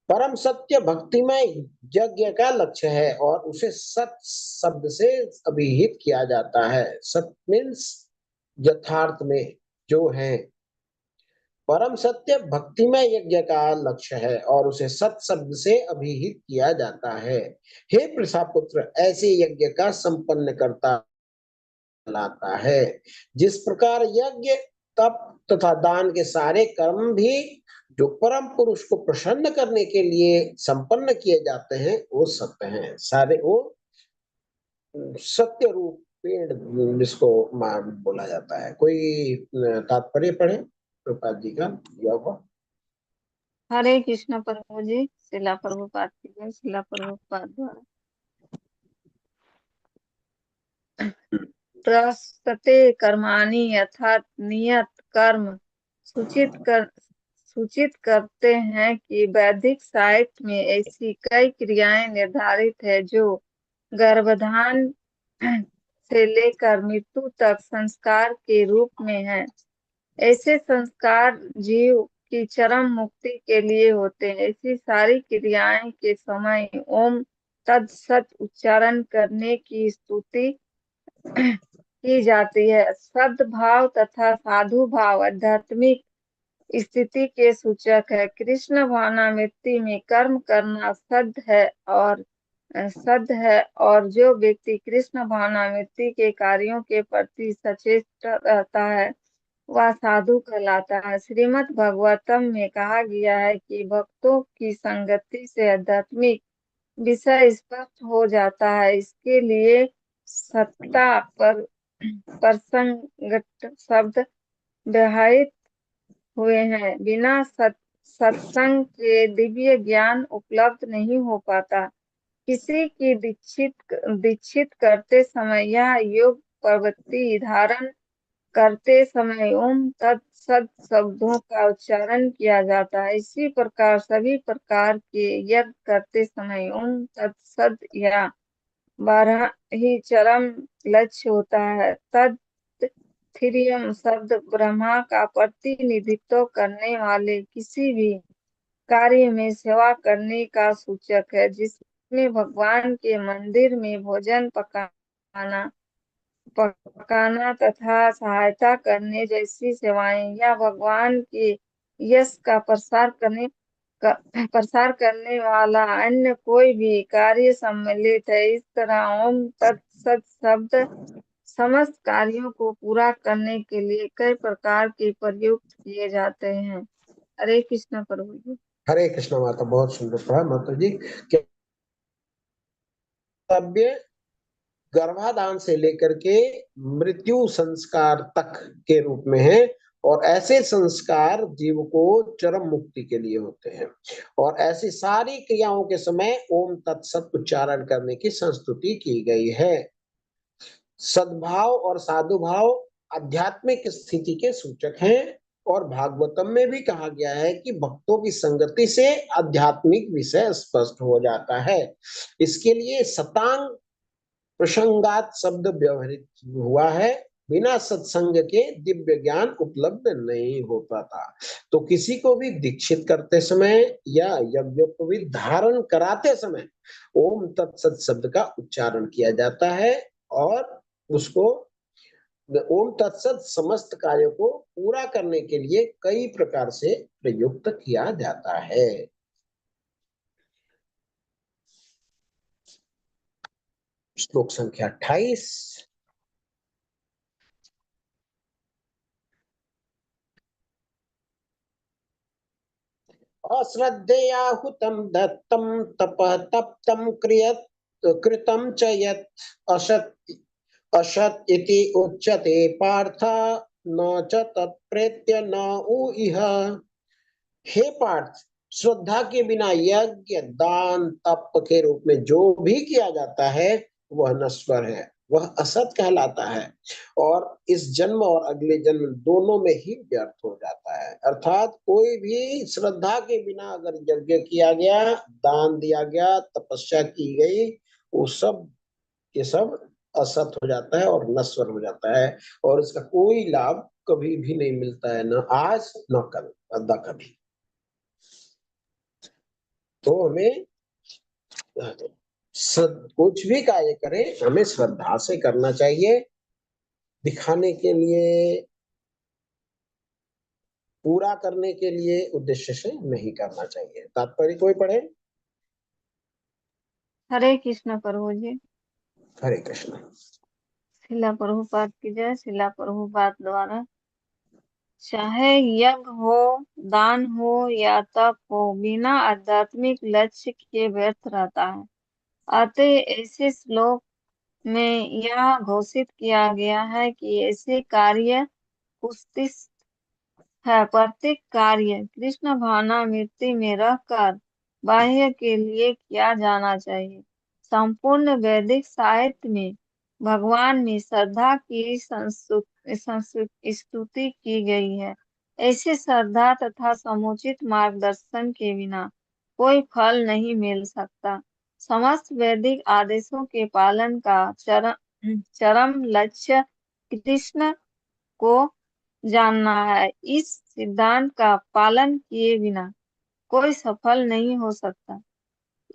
परम सत्य भक्तिमय यज्ञ का लक्ष्य है और उसे सत शब्द से अभिहित किया जाता है। सत मीन्स यथार्थ में जो है। परम सत्य भक्तिमय यज्ञ का लक्ष्य है और उसे सत शब्द से अभिहित किया जाता है। हे प्रजापुत्र, ऐसे यज्ञ का संपन्न करता लाता है। जिस प्रकार यज्ञ तप तथा दान के सारे कर्म भी जो परम पुरुष को प्रसन्न करने के लिए संपन्न किए जाते हैं वो सत्य हैं। सारे वो सत्य रूप पेड़ जिसको बोला जाता है। कोई तात्पर्य पढ़े प्रभुपाद जी का दिया हुआ? हरे कृष्ण प्रभु जी, शिला प्रभुपाद की जय, शिला प्रभुपाद द्वारा। प्रस्तते कर्माणि अर्थात नियत कर्म सूचित करते हैं कि वैदिक साहित्य में ऐसी कई क्रियाएं निर्धारित है जो गर्भधान से लेकर मृत्यु तक संस्कार के रूप में है। ऐसे संस्कार जीव की चरम मुक्ति के लिए होते हैं। ऐसी सारी क्रियाएं के समय ओम तत्सत उच्चारण करने की स्तुति की जाती है। सद्भाव तथा साधु भाव आध्यात्मिक स्थिति के सूचक है। कृष्ण भावनामृति में कर्म करना सद है और जो व्यक्ति कृष्ण भावनामृति के कार्यों के प्रति सचेत रहता है वह साधु कहलाता है। श्रीमद् भागवतम में कहा गया है कि भक्तों की संगति से आध्यात्मिक विषय स्पष्ट हो जाता है। इसके लिए सत्ता पर प्रसंगत शब्द व्यवहित हुए हैं। बिना सत्संग के दिव्य ज्ञान उपलब्ध नहीं हो पाता। किसी की दीक्षित करते समय यह योग प्रवृत्ति धारण करते समय ओम तत्सत शब्दों का उच्चारण किया जाता है। इसी प्रकार सभी प्रकार के यज्ञ करते समय ओम तत्सत या 12 ही चरम लक्ष्य होता है। तत्थिरियम शब्द ब्रह्मा का प्रतिनिधित्व करने वाले किसी भी कार्य में सेवा करने का सूचक है, जिसमें भगवान के मंदिर में भोजन पकाना तथा सहायता करने जैसी सेवाएं या भगवान के यश का प्रसार करने वाला अन्य कोई भी कार्य सम्मिलित है। इस तरह ओम तत्सत शब्द समस्त कार्यों को पूरा करने के लिए कई प्रकार के प्रयुक्त किए जाते हैं। हरे कृष्ण प्रभु जी। हरे कृष्ण माता, बहुत सुंदर पढ़ा माता जी। कर्तव्य गर्भाधान से लेकर के मृत्यु संस्कार तक के रूप में है और ऐसे संस्कार जीव को चरम मुक्ति के लिए होते हैं। और ऐसी सारी क्रियाओं के समय ओम तत्सत उच्चारण करने की संस्तुति की गई है। सद्भाव और साधुभाव आध्यात्मिक स्थिति के सूचक हैं, और भागवतम में भी कहा गया है कि भक्तों की संगति से आध्यात्मिक विषय स्पष्ट हो जाता है। इसके लिए सतांग प्रसंगात शब्द व्यवहृत हुआ है। बिना सत्संग के दिव्य ज्ञान उपलब्ध नहीं हो पाता। तो किसी को भी दीक्षित करते समय या यज्ञोपवीत धारण कराते समय ओम तत्सत शब्द का उच्चारण किया जाता है, और उसको ओम तत्सत समस्त कार्यों को पूरा करने के लिए कई प्रकार से प्रयुक्त किया जाता है। श्लोक संख्या 28। अश्रद्धया हुतं दत्तं तपः तप्तं कृतं च यत् असत् असत् इति उच्यते पार्थ, न च तत्प्रेत्य न ऊइह। हे पार्थ, श्रद्धा के बिना यज्ञ दान तप के रूप में जो भी किया जाता है वह नश्वर है, वह असत कहलाता है, और इस जन्म और अगले जन्म दोनों में ही व्यर्थ हो जाता है। अर्थात कोई भी श्रद्धा के बिना अगर यज्ञ किया गया, दान दिया गया, तपस्या की गई, वो सब ये सब असत हो जाता है और नश्वर हो जाता है, और इसका कोई लाभ कभी भी नहीं मिलता है, न आज न कल, अदा कभी। तो हमें कुछ भी कार्य करें हमें श्रद्धा से करना चाहिए। दिखाने के लिए, पूरा करने के लिए उद्देश्य से नहीं करना चाहिए। तात्पर्य कोई पढ़े? हरे कृष्ण प्रभु जी। हरे कृष्ण। शिला प्रभुपाद की जय। शिला प्रभुपाद द्वारा चाहे यज्ञ हो, दान हो या तप हो, बिना आध्यात्मिक लक्ष्य के व्यर्थ रहता है। अतः ऐसे श्लोक में यह घोषित किया गया है कि ऐसे कार्य उत्कृष्ट है। प्रत्येक कार्य कृष्ण भावनामृति में रहकर बाह्य के लिए किया जाना चाहिए। संपूर्ण वैदिक साहित्य में भगवान में श्रद्धा की स्तुति की गई है। ऐसे श्रद्धा तथा समुचित मार्गदर्शन के बिना कोई फल नहीं मिल सकता। समस्त वैदिक आदेशों के पालन का चरम लक्ष्य कृष्ण को जानना है। इस सिद्धांत का पालन किए बिना कोई सफल नहीं हो सकता।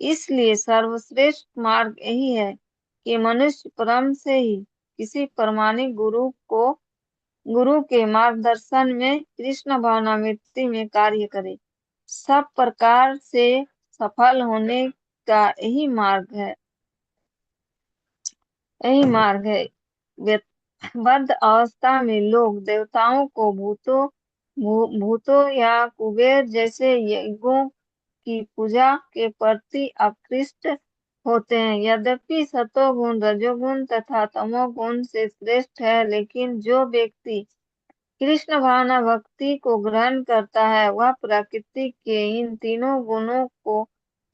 इसलिए सर्वश्रेष्ठ मार्ग यही है कि मनुष्य परम से ही किसी प्रमाणिक गुरु के मार्गदर्शन में कृष्ण भावनामृति में कार्य करे। सब प्रकार से सफल होने का यही मार्ग है। बद्ध अवस्था में लोग देवताओं को भूतों या कुबेर जैसे यज्ञों की पूजा के प्रति आकृष्ट होते हैं। यद्यपि सतोगुण, रजोगुण तथा तमोगुण से श्रेष्ठ है, लेकिन जो व्यक्ति कृष्ण भावना भक्ति को ग्रहण करता है वह प्रकृति के इन तीनों गुणों को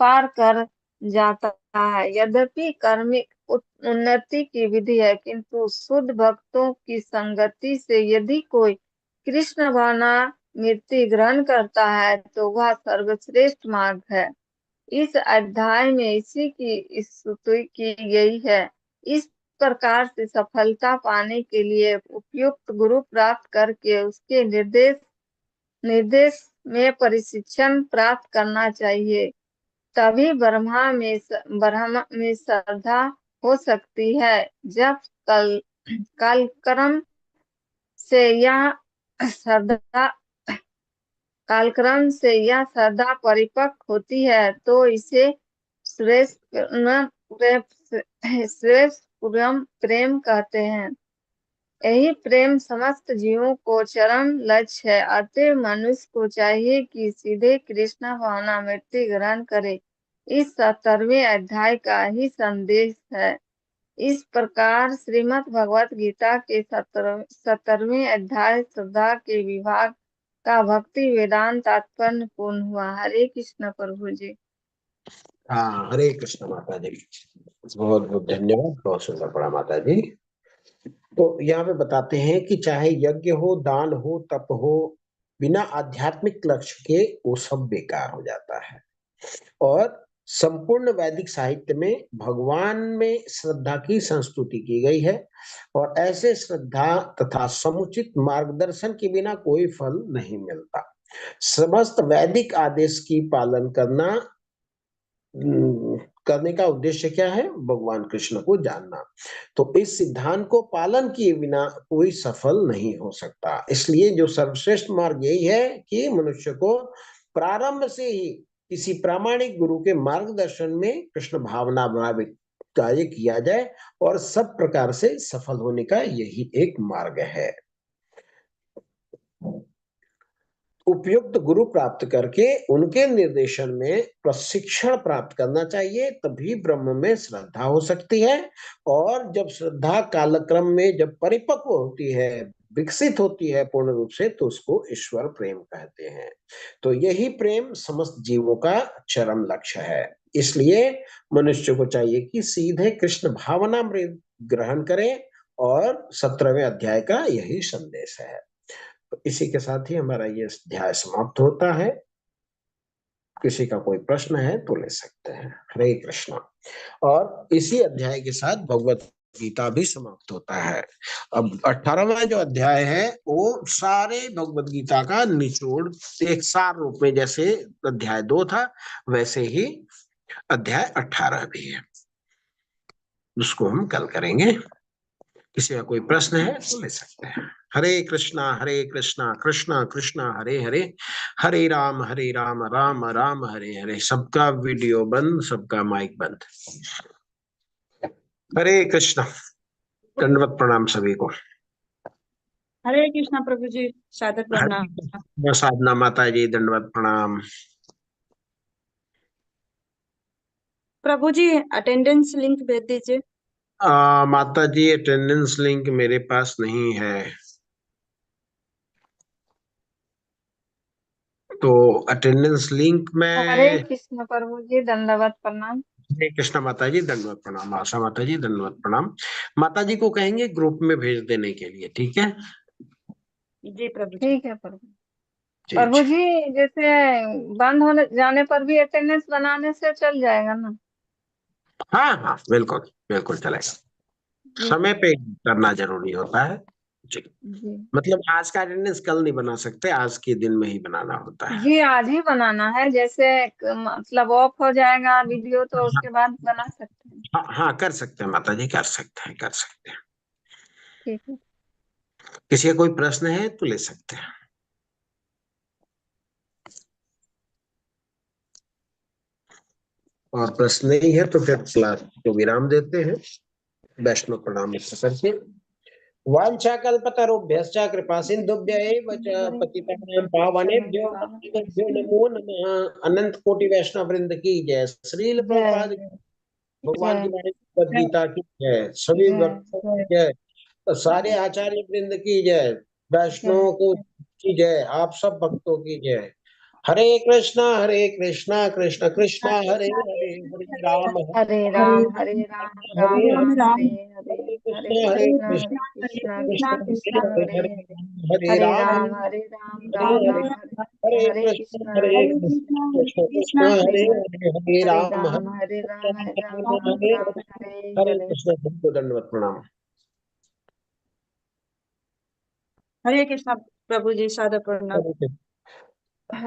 पार कर जाता है। यद्यपि कर्मिक उन्नति की विधि है, किंतु शुद्ध भक्तों की संगति से यदि कोई कृष्ण भावना मृत्यु ग्रहण करता है तो वह सर्वश्रेष्ठ मार्ग है। इस अध्याय में इसी की स्तुति की गई है। इस प्रकार से सफलता पाने के लिए उपयुक्त गुरु प्राप्त करके उसके निर्देश में प्रशिक्षण प्राप्त करना चाहिए। तभी ब्रह्मा में श्रद्धा हो सकती है। जब कालक्रम से यह श्रद्धा परिपक्व होती है तो इसे श्रेष्ठ प्रेम कहते हैं। यही प्रेम समस्त जीवों को चरम लक्ष्य है। अतः मनुष्य को चाहिए कि सीधे कृष्ण भावनामृति ग्रहण करे। इस 17वें अध्याय का ही संदेश है। इस प्रकार श्रीमद् भगवत गीता के 17वें अध्याय श्रद्धा के विभाग का भक्ति वेदांत तात्पर्य पूर्ण हुआ। हरे कृष्ण प्रभु जी। हाँ, हरे कृष्ण माता जी, बहुत बहुत धन्यवाद, बहुत सुंदर पढ़ा माता जी। तो यहाँ पे बताते हैं कि चाहे यज्ञ हो, दान हो, तप हो, बिना आध्यात्मिक लक्ष्य के वो सब बेकार हो जाता है। और संपूर्ण वैदिक साहित्य में भगवान में श्रद्धा की संस्तुति की गई है, और ऐसे श्रद्धा तथा समुचित मार्गदर्शन के बिना कोई फल नहीं मिलता। समस्त वैदिक आदेश की पालन करने का उद्देश्य क्या है? भगवान कृष्ण को जानना। तो इस सिद्धांत को पालन किए बिना कोई सफल नहीं हो सकता। इसलिए जो सर्वश्रेष्ठ मार्ग यही है कि मनुष्य को प्रारंभ से ही किसी प्रामाणिक गुरु के मार्गदर्शन में कृष्ण भावना भावित कार्य किया जाए, और सब प्रकार से सफल होने का यही एक मार्ग है। उपयुक्त गुरु प्राप्त करके उनके निर्देशन में प्रशिक्षण प्राप्त करना चाहिए, तभी ब्रह्म में श्रद्धा हो सकती है। और जब श्रद्धा कालक्रम में जब परिपक्व होती है, विकसित होती है पूर्ण रूप से, तो उसको ईश्वर प्रेम कहते हैं। तो यही प्रेम समस्त जीवों का चरम लक्ष्य है। इसलिए मनुष्य को चाहिए कि सीधे कृष्ण भावनामृत ग्रहण करे, और 17वें अध्याय का यही संदेश है। तो इसी के साथ ही हमारा ये अध्याय समाप्त होता है। किसी का कोई प्रश्न है तो ले सकते हैं। हरे कृष्णा। और इसी अध्याय के साथ भगवत गीता भी समाप्त होता है। अब 18वां जो अध्याय है वो सारे भगवत गीता का निचोड़ एक सार रूप में, जैसे अध्याय 2 था वैसे ही अध्याय 18 भी है, उसको हम कल करेंगे। किसी का कोई प्रश्न है तो ले सकते हैं। हरे कृष्णा कृष्णा कृष्णा हरे हरे, हरे राम राम राम हरे हरे। सबका वीडियो बंद, सबका माइक बंद। हरे कृष्णा। दंडवत प्रणाम सभी को। हरे कृष्णा प्रभु जी, सादर प्रणाम। साधना माता जी, दंडवत प्रणाम। प्रभु जी अटेंडेंस लिंक भेज दीजिए। माता जी अटेंडेंस लिंक मेरे पास नहीं है, तो अटेंडेंस लिंक में। हरे कृष्ण प्रभु जी, दंडवत प्रणाम। हरे कृष्णा माता जी, दंडवत प्रणाम। आशा माता जी, दंडवत प्रणाम। माता जी को कहेंगे ग्रुप में भेज देने के लिए, ठीक है? जी प्रभु जी। ठीक है प्रभु जी, जैसे बंद होने जाने पर भी अटेंडेंस बनाने से चल जाएगा ना? हाँ हाँ, बिल्कुल बिल्कुल चलेगा। जी समय पे करना जरूरी होता है जी। जी मतलब आज का अटेंडेंस कल नहीं बना सकते, आज के दिन में ही बनाना होता है। जी, आज ही बनाना है। जैसे मतलब ऑफ हो जाएगा वीडियो तो उसके बाद बना सकते हैं। हाँ हाँ, कर सकते हैं माता जी, कर सकते हैं, कर सकते हैं। ठीक है। किसी का कोई प्रश्न है तो ले सकते हैं, और प्रश्न नहीं है तो फिर क्लास को विराम देते हैं। वैष्णव प्रणाम करके। वांछा कल्पतरुभ्यश्च कृपा सिंधुभ्य एव च पतितानां पावनेभ्यो वैष्णवेभ्यो नमो नमः। अनंत कोटि वैष्णव वृंद की जय। श्रील जय प्रभुपाद भगवान की जय वाणी भगवद गीता की जय। सभी जय भक्तों की जय। सारे आचार्य वृंद की जय। वैष्णव जय। को की जय। आप सब भक्तों की जय। हरे कृष्णा कृष्ण कृष्णा हरे हरे, हरे हरे राम राम हरे राम हरे, हरे हरे। हरे हरे कृष्ण कृष्ण कृष्ण कृष्ण कृष्ण हरे हरे हरे, हरे। हरे हरे राम राम हरे राम हरे, हरे हरे हरे कृष्ण कृष्ण कृष्ण कृष्ण हरे हरे, हरे हरे राम राम हरे राम हरे, हरे हरे हरे। कृष्ण। सबको दंडवत प्रणाम। हरे कृष्णा प्रभु जी, सादर प्रणाम। हरे कृष्ण।